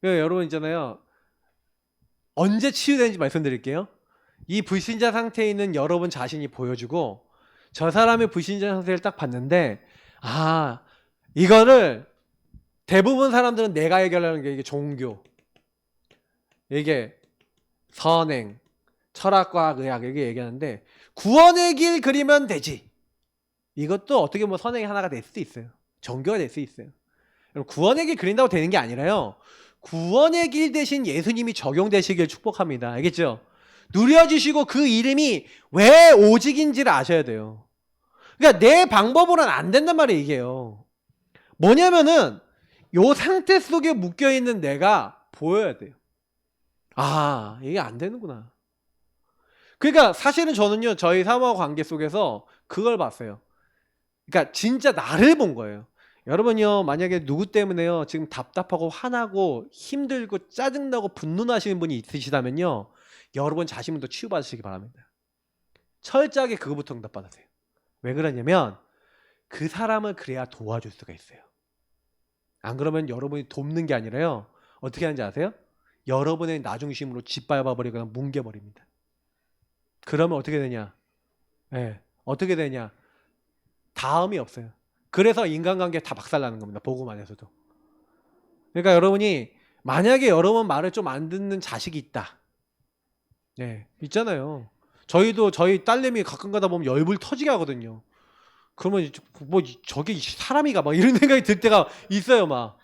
여러분 있잖아요, 언제 치유되는지 말씀드릴게요. 이 불신자 상태에 있는 여러분 자신이 보여주고, 저 사람의 불신자 상태를 딱 봤는데, 아, 이거를 대부분 사람들은 내가 해결하는 게 이게 종교, 이게 선행, 철학과학, 의학 이렇게 얘기하는데, 구원의 길 그리면 되지. 이것도 어떻게 보면 선행의 하나가 될 수도 있어요. 종교가 될 수 있어요. 구원의 길 그린다고 되는 게 아니라요, 구원의 길 대신 예수님이 적용되시길 축복합니다. 알겠죠? 누려주시고 그 이름이 왜 오직인지를 아셔야 돼요. 그러니까 내 방법으로는 안 된단 말이에요. 이게요, 뭐냐면은 요 상태 속에 묶여있는 내가 보여야 돼요. 아, 이게 안 되는구나. 그러니까 사실은 저는요, 저희 사모와 관계 속에서 그걸 봤어요. 그러니까 진짜 나를 본 거예요. 여러분요, 만약에 누구 때문에요 지금 답답하고 화나고 힘들고 짜증나고 분노나시는 분이 있으시다면요, 여러분 자신부터 치유받으시기 바랍니다. 철저하게 그거부터 응답받으세요. 왜 그러냐면 그 사람을 그래야 도와줄 수가 있어요. 안 그러면 여러분이 돕는 게 아니라요, 어떻게 하는지 아세요? 여러분의 나중심으로 짓밟아버리거나 뭉개버립니다. 그러면 어떻게 되냐? 어떻게 되냐? 다음이 없어요. 그래서 인간관계 다 박살나는 겁니다. 복음 안에서도. 그러니까 여러분이 만약에 여러분 말을 좀 안 듣는 자식이 있다. 네, 있잖아요. 저희도 저희 딸내미 가끔 가다 보면 열불 터지게 하거든요. 그러면 뭐 저게 사람이가 막 이런 생각이 들 때가 있어요, 막.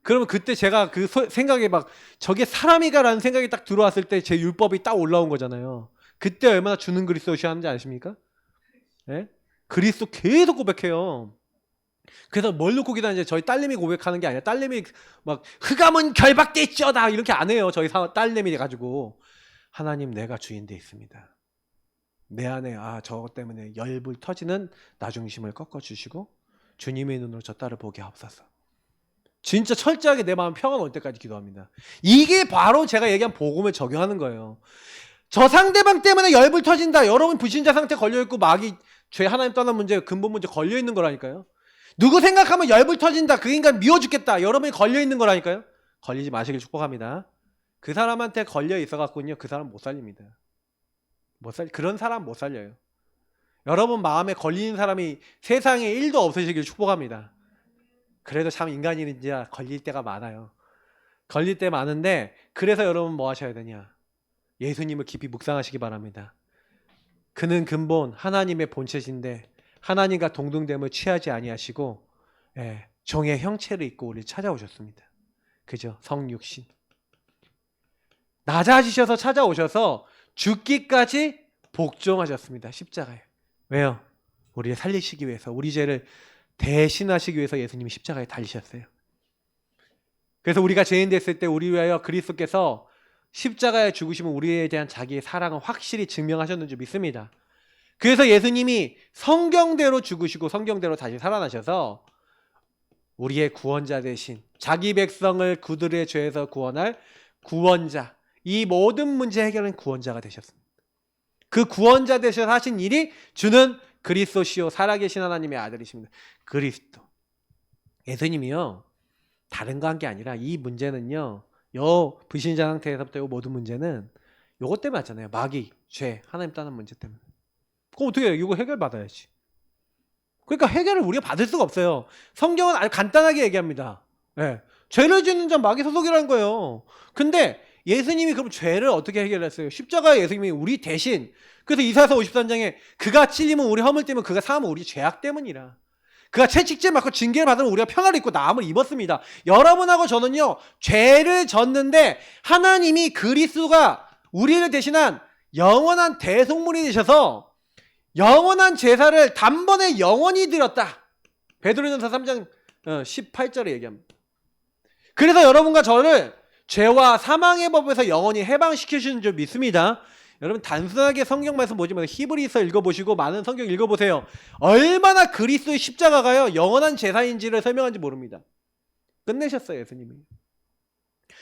그러면 그때 제가 그 생각에 막 저게 사람이가라는 생각이 딱 들어왔을 때 제 율법이 딱 올라온 거잖아요. 그때 얼마나 주는 그리스도시 하는지 아십니까? 예? 그리스도 계속 고백해요. 그래서 뭘 놓고 기다리는지 저희 딸내미 고백하는 게 아니라 딸내미 막 흑암은 결박됐죠다 이렇게 안 해요. 저희 딸내미 가지고 하나님 내가 주인 돼 있습니다. 내 안에 저것 때문에 열불 터지는 나중심을 꺾어주시고 주님의 눈으로 저 딸을 보게 하옵소서. 진짜 철저하게 내 마음 평안 올 때까지 기도합니다. 이게 바로 제가 얘기한 복음을 적용하는 거예요. 저 상대방 때문에 열불 터진다. 여러분 불신자 상태 걸려있고 마귀 죄 하나님 떠난 문제 근본 문제 걸려있는 거라니까요. 누구 생각하면 열불 터진다. 그 인간 미워 죽겠다. 여러분이 걸려있는 거라니까요. 걸리지 마시길 축복합니다. 그 사람한테 걸려 있어갖군요. 그 사람 못 살립니다. 그런 사람 못 살려요. 여러분 마음에 걸리는 사람이 세상에 1도 없으시길 축복합니다. 그래도 참 인간인지 걸릴 때가 많아요. 걸릴 때 많은데 그래서 여러분 뭐 하셔야 되냐. 예수님을 깊이 묵상하시기 바랍니다. 그는 근본 하나님의 본체신데 하나님과 동등됨을 취하지 아니하시고 종의 형체를 입고 우리를 찾아오셨습니다. 그죠? 성육신. 낮아지셔서 찾아오셔서 죽기까지 복종하셨습니다. 십자가에. 왜요? 우리를 살리시기 위해서 우리 죄를 대신하시기 위해서 예수님이 십자가에 달리셨어요. 그래서 우리가 죄인 됐을 때 우리 위하여 그리스도께서 십자가에 죽으시면 우리에 대한 자기의 사랑을 확실히 증명하셨는 줄 믿습니다. 그래서 예수님이 성경대로 죽으시고 성경대로 다시 살아나셔서 우리의 구원자 대신 자기 백성을 그들의 죄에서 구원할 구원자, 이 모든 문제 해결은 구원자가 되셨습니다. 그 구원자 되셔서 하신 일이 주는 그리스도시요 살아계신 하나님의 아들이십니다. 그리스도. 예수님이요 다른 거 한 게 아니라 이 문제는요 요 불신자 상태에서부터 요 모든 문제는 요것 때문에 왔잖아요. 마귀, 죄, 하나님 떠난 문제 때문에. 그럼 어떻게 해요? 이거 해결받아야지. 그러니까 해결을 우리가 받을 수가 없어요. 성경은 아주 간단하게 얘기합니다. 죄를 짓는 자 마귀 소속이라는 거예요. 근데 예수님이 그럼 죄를 어떻게 해결했어요? 십자가에 예수님이 우리 대신. 그래서 이사야서 53장에 그가 찔리면 우리 허물 때문에 그가 상하면 우리 죄악 때문이라. 그가 채찍질 맞고 징계를 받으면 우리가 평화를 입고 나음을 입었습니다. 여러분하고 저는요 죄를 졌는데 하나님이 그리스도가 우리를 대신한 영원한 대속물이 되셔서 영원한 제사를 단번에 영원히 드렸다. 베드로전서 3장 18절에 얘기합니다. 그래서 여러분과 저를 죄와 사망의 법에서 영원히 해방시키시는 줄 믿습니다. 여러분 단순하게 성경 말씀 보지 마세요. 히브리서 읽어보시고 많은 성경 읽어보세요. 얼마나 그리스도의 십자가가요 영원한 제사인지를 설명한지 모릅니다. 끝내셨어요 예수님이.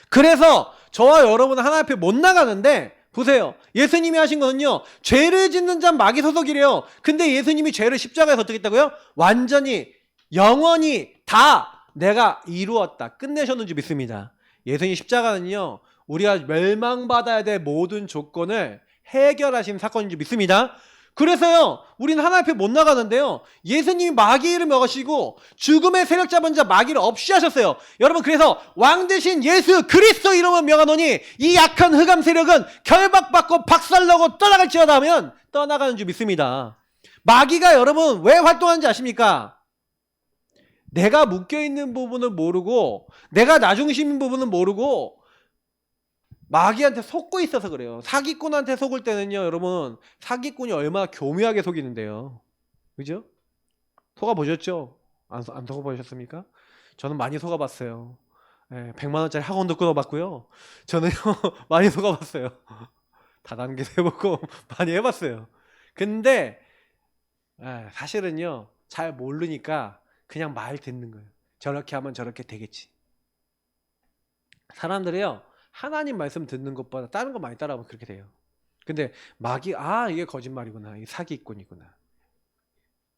그래서 저와 여러분은 하나님 앞에 못 나가는데 보세요. 예수님이 하신 거는요 죄를 짓는 자 마귀 소속이래요. 근데 예수님이 죄를 십자가에서 어떻게 했다고요? 완전히 영원히 다 내가 이루었다 끝내셨는지 믿습니다. 예수님 십자가는요 우리가 멸망받아야 될 모든 조건을 해결하신 사건인지 믿습니다. 그래서요 우리는 하나님 앞에 못 나가는데요 예수님이 마귀를 먹으시고 죽음의 세력 잡은 자 마귀를 없이 하셨어요. 여러분 그래서 왕 대신 예수 그리스도 이름을 명하노니 이 약한 흑암 세력은 결박받고 박살나고 떠나갈지어다 하면 떠나가는 줄 믿습니다. 마귀가 여러분 왜 활동하는지 아십니까? 내가 묶여있는 부분을 모르고 내가 나중심인 부분은 모르고 마귀한테 속고 있어서 그래요. 사기꾼한테 속을 때는요 여러분 사기꾼이 얼마나 교묘하게 속이는데요. 그죠? 속아보셨죠? 안 속아보셨습니까? 저는 많이 속아봤어요. 100만원짜리 학원도 끊어봤고요. 저는요 많이 속아봤어요. 다단계도 해보고 많이 해봤어요. 근데 사실은요 잘 모르니까 그냥 말 듣는 거예요. 저렇게 하면 저렇게 되겠지. 사람들이요 하나님 말씀 듣는 것보다 다른 거 많이 따라하면 그렇게 돼요. 근데 마귀 이게 거짓말이구나. 이게 사기꾼이구나.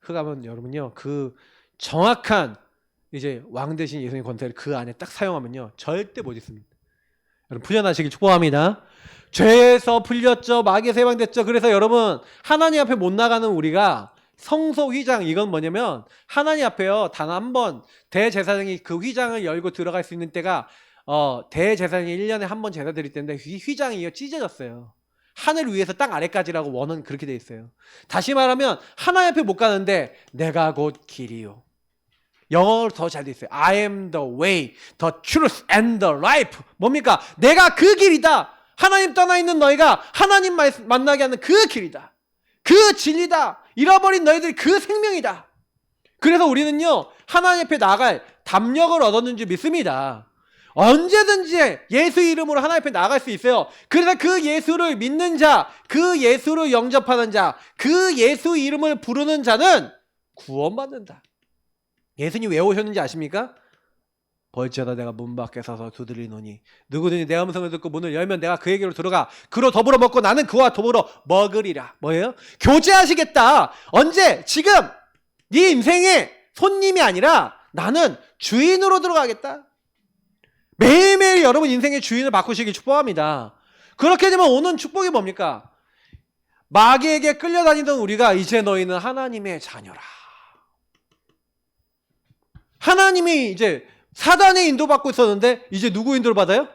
흑암은 여러분요 그 정확한 이제 왕 대신 예수님의 권세를 그 안에 딱 사용하면요 절대 못 있습니다. 여러분 풀려나시길 축복합니다. 죄에서 풀렸죠. 마귀에서 해방됐죠. 그래서 여러분 하나님 앞에 못 나가는 우리가 성소 휘장, 이건 뭐냐면 하나님 앞에요 단 한 번 대제사장이 그 휘장을 열고 들어갈 수 있는 때가 대제사장이 1년에 한 번 제사 드릴 때인데 휘장이 찢어졌어요. 하늘 위에서 땅 아래까지라고 원은 그렇게 돼 있어요. 다시 말하면 하나님 앞에 못 가는데 내가 곧 길이요. 영어로 더 잘 돼 있어요. I am the way, the truth and the life. 뭡니까? 내가 그 길이다. 하나님 떠나 있는 너희가 하나님 만나게 하는 그 길이다. 그 진리다. 잃어버린 너희들이 그 생명이다. 그래서 우리는요 하나님 앞에 나갈 담력을 얻었는 줄 믿습니다. 언제든지 예수 이름으로 하나님 앞에 나갈 수 있어요. 그래서 그 예수를 믿는 자, 그 예수를 영접하는 자, 그 예수 이름을 부르는 자는 구원받는다. 예수님 왜 오셨는지 아십니까? 벌지어다 내가 문 밖에 서서 두드리노니 누구든지 내 음성을 듣고 문을 열면 내가 그에게로 들어가 그로 더불어 먹고 나는 그와 더불어 먹으리라. 뭐예요? 교제하시겠다. 언제? 지금 네 인생의 손님이 아니라 나는 주인으로 들어가겠다. 매일매일 여러분 인생의 주인을 바꾸시길 축복합니다. 그렇게 되면 오는 축복이 뭡니까? 마귀에게 끌려다니던 우리가 이제 너희는 하나님의 자녀라. 하나님이 이제 사단의 인도받고 있었는데 이제 누구 인도를 받아요?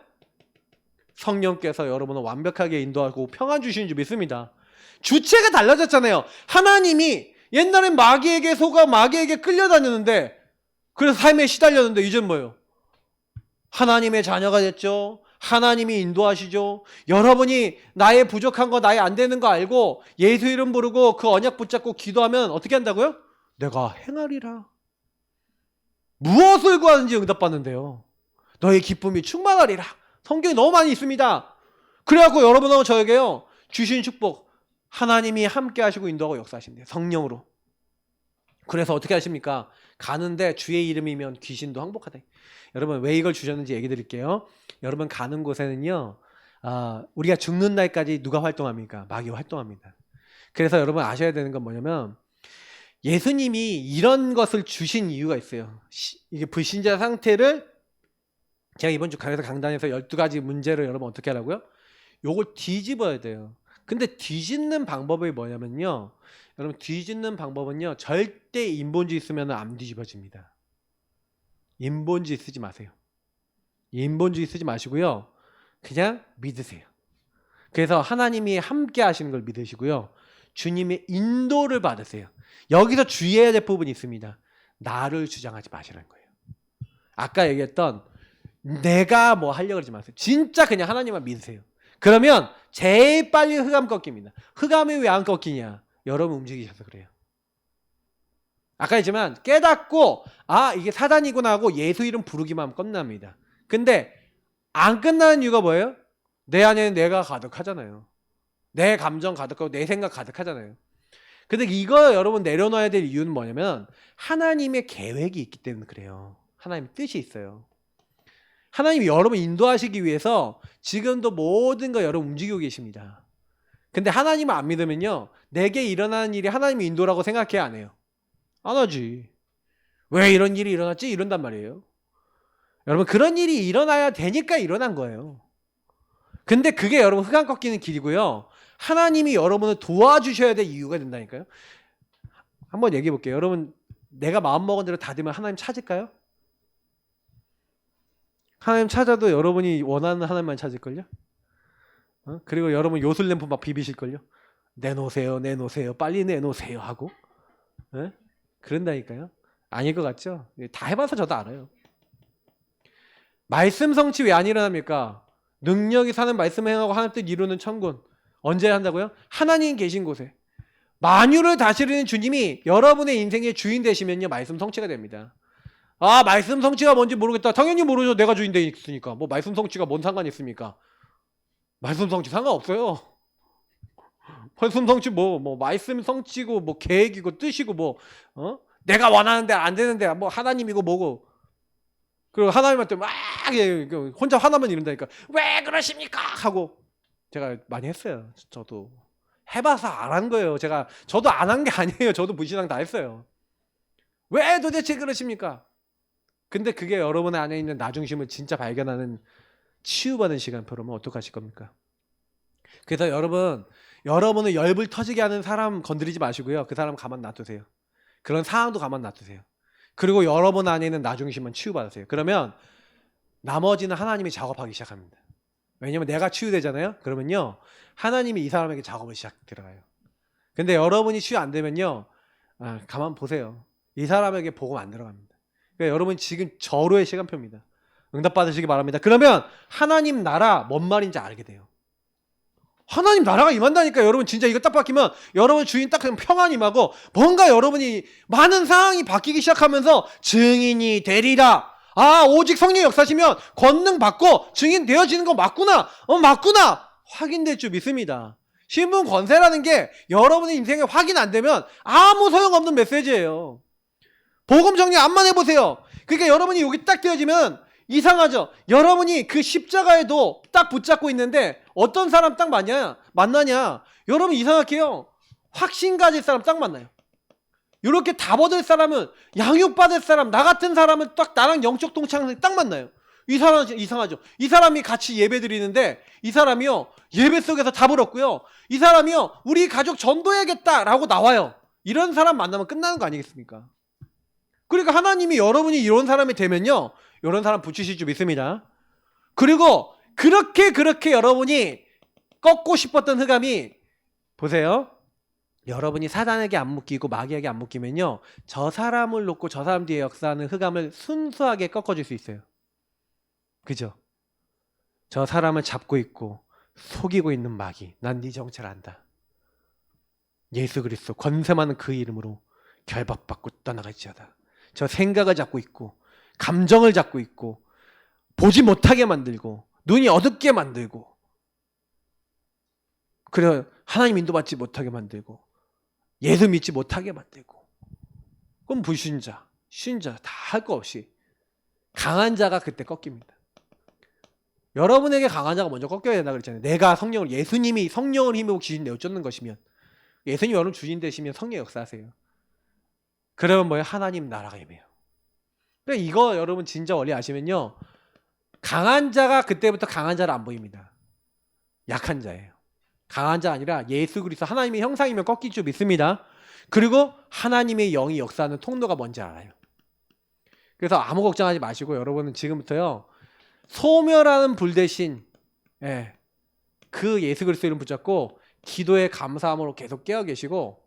성령께서 여러분을 완벽하게 인도하고 평안 주시는 줄 믿습니다. 주체가 달라졌잖아요. 하나님이 옛날엔 마귀에게 속아 마귀에게 끌려다녔는데 그래서 삶에 시달렸는데 이제는 뭐예요? 하나님의 자녀가 됐죠. 하나님이 인도하시죠. 여러분이 나의 부족한 거 나의 안 되는 거 알고 예수 이름 부르고 그 언약 붙잡고 기도하면 어떻게 한다고요? 내가 행하리라. 무엇을 구하는지 응답받는데요. 너의 기쁨이 충만하리라. 성경이 너무 많이 있습니다. 그래갖고 여러분하고 저에게요 주신 축복 하나님이 함께 하시고 인도하고 역사하신대요. 성령으로. 그래서 어떻게 하십니까? 가는데 주의 이름이면 귀신도 항복하대. 여러분 왜 이걸 주셨는지 얘기 드릴게요. 여러분 가는 곳에는요 우리가 죽는 날까지 누가 활동합니까? 마귀가 활동합니다. 그래서 여러분 아셔야 되는 건 뭐냐면 예수님이 이런 것을 주신 이유가 있어요. 이게 불신자 상태를 제가 이번 주 강단에서 12가지 문제를 여러분 어떻게 하라고요? 요걸 뒤집어야 돼요. 근데 뒤집는 방법이 뭐냐면요. 여러분 뒤집는 방법은요. 절대 인본주의 쓰면 안 뒤집어집니다. 인본주의 쓰지 마세요. 인본주의 쓰지 마시고요. 그냥 믿으세요. 그래서 하나님이 함께 하시는 걸 믿으시고요. 주님의 인도를 받으세요. 여기서 주의해야 될 부분이 있습니다. 나를 주장하지 마시라는 거예요. 아까 얘기했던 내가 뭐 하려고 그러지 마세요. 진짜 그냥 하나님만 믿으세요. 그러면 제일 빨리 흑암 꺾입니다. 흑암이 왜 안 꺾이냐? 여러분 움직이셔서 그래요. 아까 했지만 깨닫고 이게 사단이구나 하고 예수 이름 부르기만 하면 끝납니다. 근데 안 끝나는 이유가 뭐예요? 내 안에는 내가 가득하잖아요. 내 감정 가득하고 내 생각 가득하잖아요. 근데 이거 여러분 내려놔야 될 이유는 뭐냐면 하나님의 계획이 있기 때문에 그래요. 하나님의 뜻이 있어요. 하나님이 여러분 인도하시기 위해서 지금도 모든 거 여러분 움직이고 계십니다. 근데 하나님을 안 믿으면요. 내게 일어나는 일이 하나님의 인도라고 생각해야 안 해요. 안 하지. 왜 이런 일이 일어났지? 이런단 말이에요. 여러분 그런 일이 일어나야 되니까 일어난 거예요. 근데 그게 여러분 흑암 꺾이는 길이고요. 하나님이 여러분을 도와주셔야 될 이유가 된다니까요. 한번 얘기해 볼게요. 여러분 내가 마음먹은 대로 다 되면 하나님 찾을까요? 하나님 찾아도 여러분이 원하는 하나님만 찾을걸요? 그리고 여러분 요술램프 막 비비실걸요? 내놓으세요 내놓으세요 빨리 내놓으세요 하고 그런다니까요. 아닐 것 같죠? 다 해봐서 저도 알아요. 말씀 성취 왜 안 일어납니까? 능력이 사는 말씀 행하고 하나님 뜻 이루는 천군. 언제 한다고요? 하나님 계신 곳에. 만유를 다스리는 주님이 여러분의 인생의 주인 되시면요 말씀 성취가 됩니다. 말씀 성취가 뭔지 모르겠다. 당연히 모르죠. 내가 주인 돼 있으니까. 뭐 말씀 성취가 뭔 상관이 있습니까? 말씀 성취 상관없어요. 말씀 성취 뭐 말씀 성취고 뭐 계획이고 뜻이고 뭐 내가 원하는데 안 되는데 뭐 하나님이고 뭐고. 그리고 하나님한테 막 혼자 화나면 이런다니까. 왜 그러십니까? 하고 제가 많이 했어요. 저도 해봐서 안 한 거예요. 저도 안 한 게 아니에요. 저도 무신앙 다 했어요. 왜 도대체 그러십니까? 근데 그게 여러분 안에 있는 나 중심을 진짜 발견하는 치유받은 시간표라면 어떡하실 겁니까? 그래서 여러분 여러분은 열불 터지게 하는 사람 건드리지 마시고요. 그 사람 가만 놔두세요. 그런 상황도 가만 놔두세요. 그리고 여러분 안에 있는 나 중심만 치유받으세요. 그러면 나머지는 하나님이 작업하기 시작합니다. 왜냐면 내가 치유되잖아요. 그러면요 하나님이 이 사람에게 작업을 들어가요. 근데 여러분이 치유 안 되면요 가만 보세요. 이 사람에게 복음 안 들어갑니다. 그러니까 여러분 지금 절호의 시간표입니다. 응답 받으시기 바랍니다. 그러면 하나님 나라 뭔 말인지 알게 돼요. 하나님 나라가 임한다니까. 여러분 진짜 이거 딱 바뀌면 여러분 주인 딱 그냥 평안 임하고 뭔가 여러분이 많은 상황이 바뀌기 시작하면서 증인이 되리라. 아 오직 성령의 역사시면 권능 받고 증인 되어지는 거 맞구나. 맞구나. 확인될 줄 믿습니다. 신분 권세라는 게 여러분의 인생에 확인 안 되면 아무 소용없는 메시지예요. 복음 정리 암만 해보세요. 그러니까 여러분이 여기 딱 되어지면 이상하죠. 여러분이 그 십자가에도 딱 붙잡고 있는데 어떤 사람 딱 만나냐? 여러분 이상하게요. 확신 가질 사람 딱 만나요. 이렇게 답 얻을 사람은 양육받을 사람, 나 같은 사람은 딱 나랑 영적 동창이 딱 만나요. 이 사람 이상하죠. 이 사람이 같이 예배 드리는데 이 사람이요 예배 속에서 답을 얻고요. 이 사람이요 우리 가족 전도해야겠다라고 나와요. 이런 사람 만나면 끝나는 거 아니겠습니까? 그러니까 하나님이 여러분이 이런 사람이 되면요 이런 사람 붙이실 줄 믿습니다. 그리고 그렇게 여러분이 꺾고 싶었던 흑암이 보세요. 여러분이 사단에게 안 묶이고 마귀에게 안 묶이면요 저 사람을 놓고 저 사람 뒤에 역사하는 흑암을 순수하게 꺾어줄 수 있어요. 그죠? 저 사람을 잡고 있고 속이고 있는 마귀, 난 네 정체를 안다. 예수 그리스도 권세 많은 그 이름으로 결박받고 떠나갈지어다. 저 생각을 잡고 있고 감정을 잡고 있고 보지 못하게 만들고 눈이 어둡게 만들고 그래 하나님 인도받지 못하게 만들고 예수 믿지 못하게 만들고 그럼 불신자, 신자 다 할 거 없이 강한 자가 그때 꺾입니다. 여러분에게 강한 자가 먼저 꺾여야 된다 그랬잖아요. 내가 성령을 예수님이 성령을 힘으로 귀신 내어 쫓는 것이면 예수님 여러분 주인 되시면 성령 역사하세요. 그러면 뭐예요? 하나님 나라가 임해요. 그러니까 이거 여러분 진짜 원리 아시면요 강한 자가 그때부터 강한 자를 안 보입니다. 약한 자예요. 강한 자 아니라 예수 그리스도 하나님의 형상이면 꺾일 줄 믿습니다. 그리고 하나님의 영이 역사하는 통로가 뭔지 알아요. 그래서 아무 걱정하지 마시고 여러분은 지금부터요 소멸하는 불 대신 그 예수 그리스도 이름 붙잡고 기도의 감사함으로 계속 깨어 계시고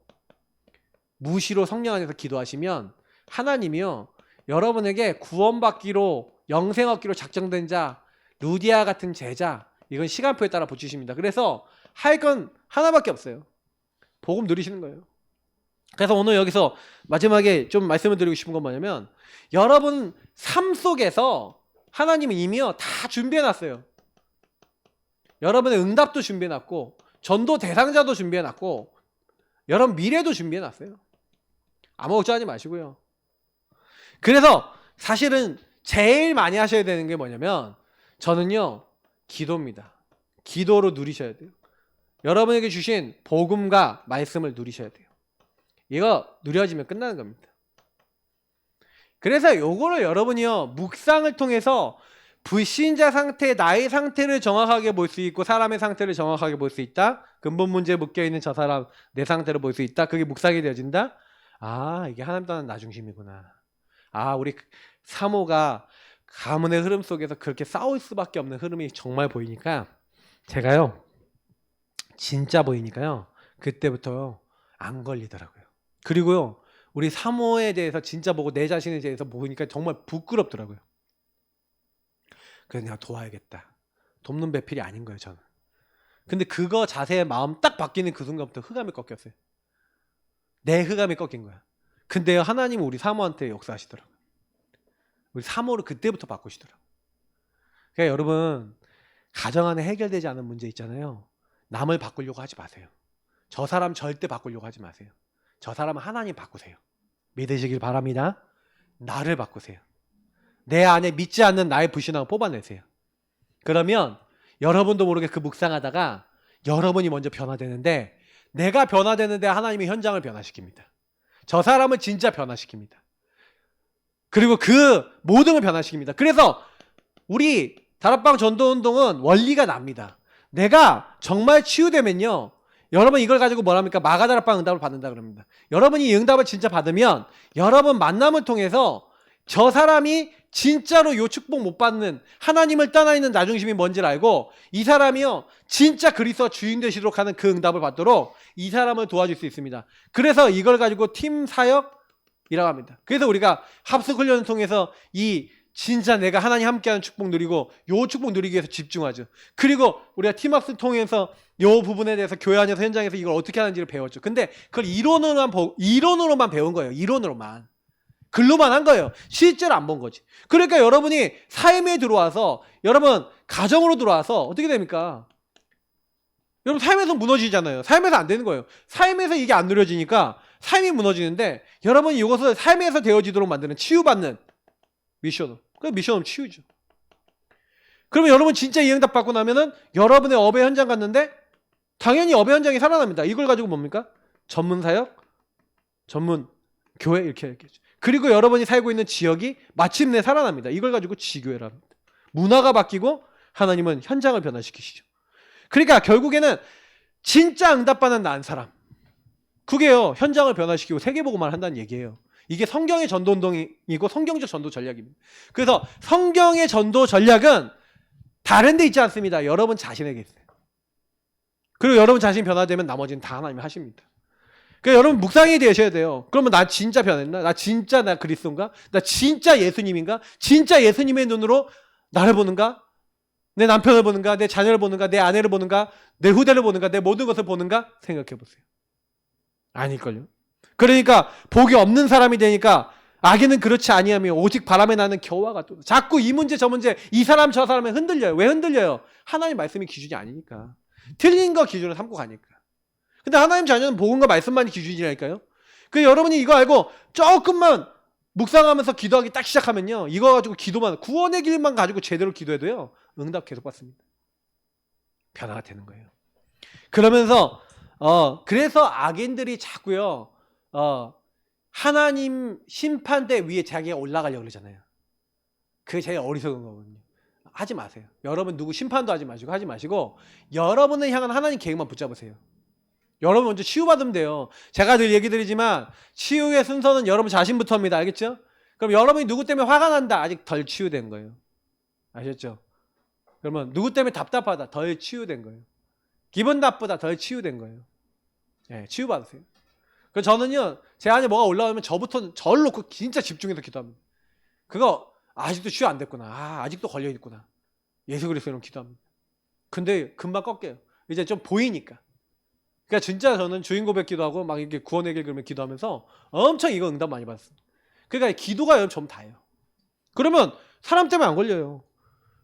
무시로 성령 안에서 기도하시면 하나님이요 여러분에게 구원받기로 영생 얻기로 작정된 자 루디아 같은 제자 이건 시간표에 따라 붙이십니다. 그래서 할 건 하나밖에 없어요. 복음 누리시는 거예요. 그래서 오늘 여기서 마지막에 좀 말씀을 드리고 싶은 건 뭐냐면 여러분 삶 속에서 하나님은 이미요 다 준비해놨어요. 여러분의 응답도 준비해놨고 전도 대상자도 준비해놨고 여러분 미래도 준비해놨어요. 아무 걱정하지 마시고요. 그래서 사실은 제일 많이 하셔야 되는 게 뭐냐면 저는요 기도입니다. 기도로 누리셔야 돼요. 여러분에게 주신 복음과 말씀을 누리셔야 돼요. 이거 누려지면 끝나는 겁니다. 그래서 요거를 여러분이요 묵상을 통해서 불신자 상태, 나의 상태를 정확하게 볼 수 있고 사람의 상태를 정확하게 볼 수 있다. 근본 문제에 묶여있는 저 사람 내 상태를 볼 수 있다. 그게 묵상이 되어진다. 아 이게 하나님 떠난 나 중심이구나. 아 우리 사모가 가문의 흐름 속에서 그렇게 싸울 수밖에 없는 흐름이 정말 보이니까 제가요 진짜 보이니까요 그때부터 안 걸리더라고요. 그리고요 우리 사모에 대해서 진짜 보고 내 자신에 대해서 보니까 정말 부끄럽더라고요. 그래서 내가 도와야겠다. 돕는 배필이 아닌 거예요 저는. 근데 그거 자세의 마음 딱 바뀌는 그 순간부터 흑암이 꺾였어요. 내 흑암이 꺾인 거야. 근데 하나님은 우리 사모한테 역사하시더라고요. 우리 사모를 그때부터 바꾸시더라고요. 그러니까 여러분 가정 안에 해결되지 않은 문제 있잖아요. 남을 바꾸려고 하지 마세요. 저 사람 절대 바꾸려고 하지 마세요. 저 사람은 하나님 바꾸세요. 믿으시길 바랍니다. 나를 바꾸세요. 내 안에 믿지 않는 나의 불신앙을 뽑아내세요. 그러면 여러분도 모르게 그 묵상하다가 여러분이 먼저 변화되는데 내가 변화되는데 하나님이 현장을 변화시킵니다. 저 사람을 진짜 변화시킵니다. 그리고 그 모든 걸 변화시킵니다. 그래서 우리 다락방 전도운동은 원리가 납니다. 내가 정말 치유되면요 여러분 이걸 가지고 뭐랍니까? 마가다락방 응답을 받는다 그럽니다. 여러분이 이 응답을 진짜 받으면 여러분 만남을 통해서 저 사람이 진짜로 요 축복 못 받는 하나님을 떠나 있는 나중심이 뭔지를 알고 이 사람이요 진짜 그리스도가 주인 되시도록 하는 그 응답을 받도록 이 사람을 도와줄 수 있습니다. 그래서 이걸 가지고 팀 사역이라고 합니다. 그래서 우리가 합숙 훈련을 통해서 이 진짜 내가 하나님 함께하는 축복 누리고 요 축복 누리기 위해서 집중하죠. 그리고 우리가 팀합숙 통해서 요 부분에 대해서 교회 안에서 현장에서 이걸 어떻게 하는지를 배웠죠. 근데 그걸 이론으로만 배운 거예요. 이론으로만. 글로만 한 거예요. 실제로 안 본 거지. 그러니까 여러분이 삶에 들어와서 여러분 가정으로 들어와서 어떻게 됩니까? 여러분 삶에서 무너지잖아요. 삶에서 안 되는 거예요. 삶에서 이게 안 누려지니까 삶이 무너지는데 여러분이 이것을 삶에서 되어지도록 만드는 치유받는 미션으로. 그 미션은 치유죠. 그러면 여러분 진짜 이 응답 받고 나면은 여러분의 업의 현장 갔는데 당연히 업의 현장이 살아납니다. 이걸 가지고 뭡니까? 전문 사역, 전문 교회 이렇게 얘기하죠. 그리고 여러분이 살고 있는 지역이 마침내 살아납니다. 이걸 가지고 지교회라 합니다. 문화가 바뀌고 하나님은 현장을 변화시키시죠. 그러니까 결국에는 진짜 응답받는 난 사람. 그게요. 현장을 변화시키고 세계보고만 한다는 얘기예요. 이게 성경의 전도운동이고 성경적 전도 전략입니다. 그래서 성경의 전도 전략은 다른 데 있지 않습니다. 여러분 자신에게 있어요. 그리고 여러분 자신이 변화되면 나머지는 다 하나님이 하십니다. 그러니까 여러분 묵상이 되셔야 돼요. 그러면 나 진짜 변했나? 나 진짜 나 그리스도인가? 나 진짜 예수님인가? 진짜 예수님의 눈으로 나를 보는가? 내 남편을 보는가? 내 자녀를 보는가? 내 아내를 보는가? 내 후대를 보는가? 내 모든 것을 보는가? 생각해 보세요. 아닐걸요. 그러니까 복이 없는 사람이 되니까 악인은 그렇지 아니하며 오직 바람에 나는 겨와 같도다. 자꾸 이 문제 저 문제 이 사람 저 사람에 흔들려요. 왜 흔들려요? 하나님 말씀이 기준이 아니니까. 틀린 거 기준을 삼고 가니까. 근데 하나님 자녀는 복음과 말씀만이 기준이라니까요. 그 여러분이 이거 알고 조금만 묵상하면서 기도하기 딱 시작하면요. 이거 가지고 기도만 구원의 길만 가지고 제대로 기도해도요. 응답 계속 받습니다. 변화가 되는 거예요. 그러면서 그래서 악인들이 자꾸요. 하나님 심판대 위에 자기가 올라가려고 그러잖아요. 그게 제일 어리석은 거거든요. 하지 마세요. 여러분 누구 심판도 하지 마시고 여러분을 향한 하나님 계획만 붙잡으세요. 여러분 먼저 치유받으면 돼요. 제가 늘 얘기 드리지만 치유의 순서는 여러분 자신부터입니다. 알겠죠? 그럼 여러분이 누구 때문에 화가 난다. 아직 덜 치유된 거예요. 아셨죠? 그러면 누구 때문에 답답하다. 덜 치유된 거예요. 기분 나쁘다. 덜 치유된 거예요. 네, 치유받으세요. 그래서 저는요. 제 안에 뭐가 올라오면 저부터 저를 놓고 진짜 집중해서 기도합니다. 그거 아직도 치유 안 됐구나. 아직도 걸려있구나. 예수 그리스도로 기도합니다. 근데 금방 꺾여요. 이제 좀 보이니까. 그러니까 진짜 저는 주인 고백 기도하고 막 이렇게 구원의 길 그러면 기도하면서 엄청 이거 응답 많이 받았어요. 그러니까 기도가 여러분 좀 다예요. 그러면 사람 때문에 안 걸려요.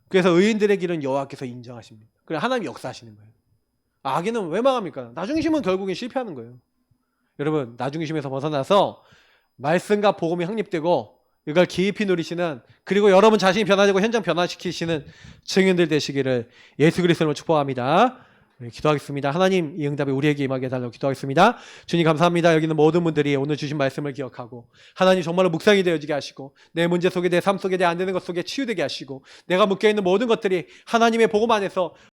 그래서 의인들의 길은 여호와께서 인정하십니다. 그래 하나님이 역사하시는 거예요. 악인은 왜 망합니까? 나중심은 결국엔 실패하는 거예요. 여러분 나중심에서 벗어나서 말씀과 복음이 확립되고 이걸 깊이 누리시는 그리고 여러분 자신이 변화되고 현장 변화시키시는 증인들 되시기를 예수 그리스도로 축복합니다. 네, 기도하겠습니다. 하나님 이 응답이 우리에게 임하게 해달라고 기도하겠습니다. 주님 감사합니다. 여기 있는 모든 분들이 오늘 주신 말씀을 기억하고 하나님 정말로 묵상이 되어지게 하시고 내 문제 속에 내 삶 속에 내 안 되는 것 속에 치유되게 하시고 내가 묶여있는 모든 것들이 하나님의 복음 안에서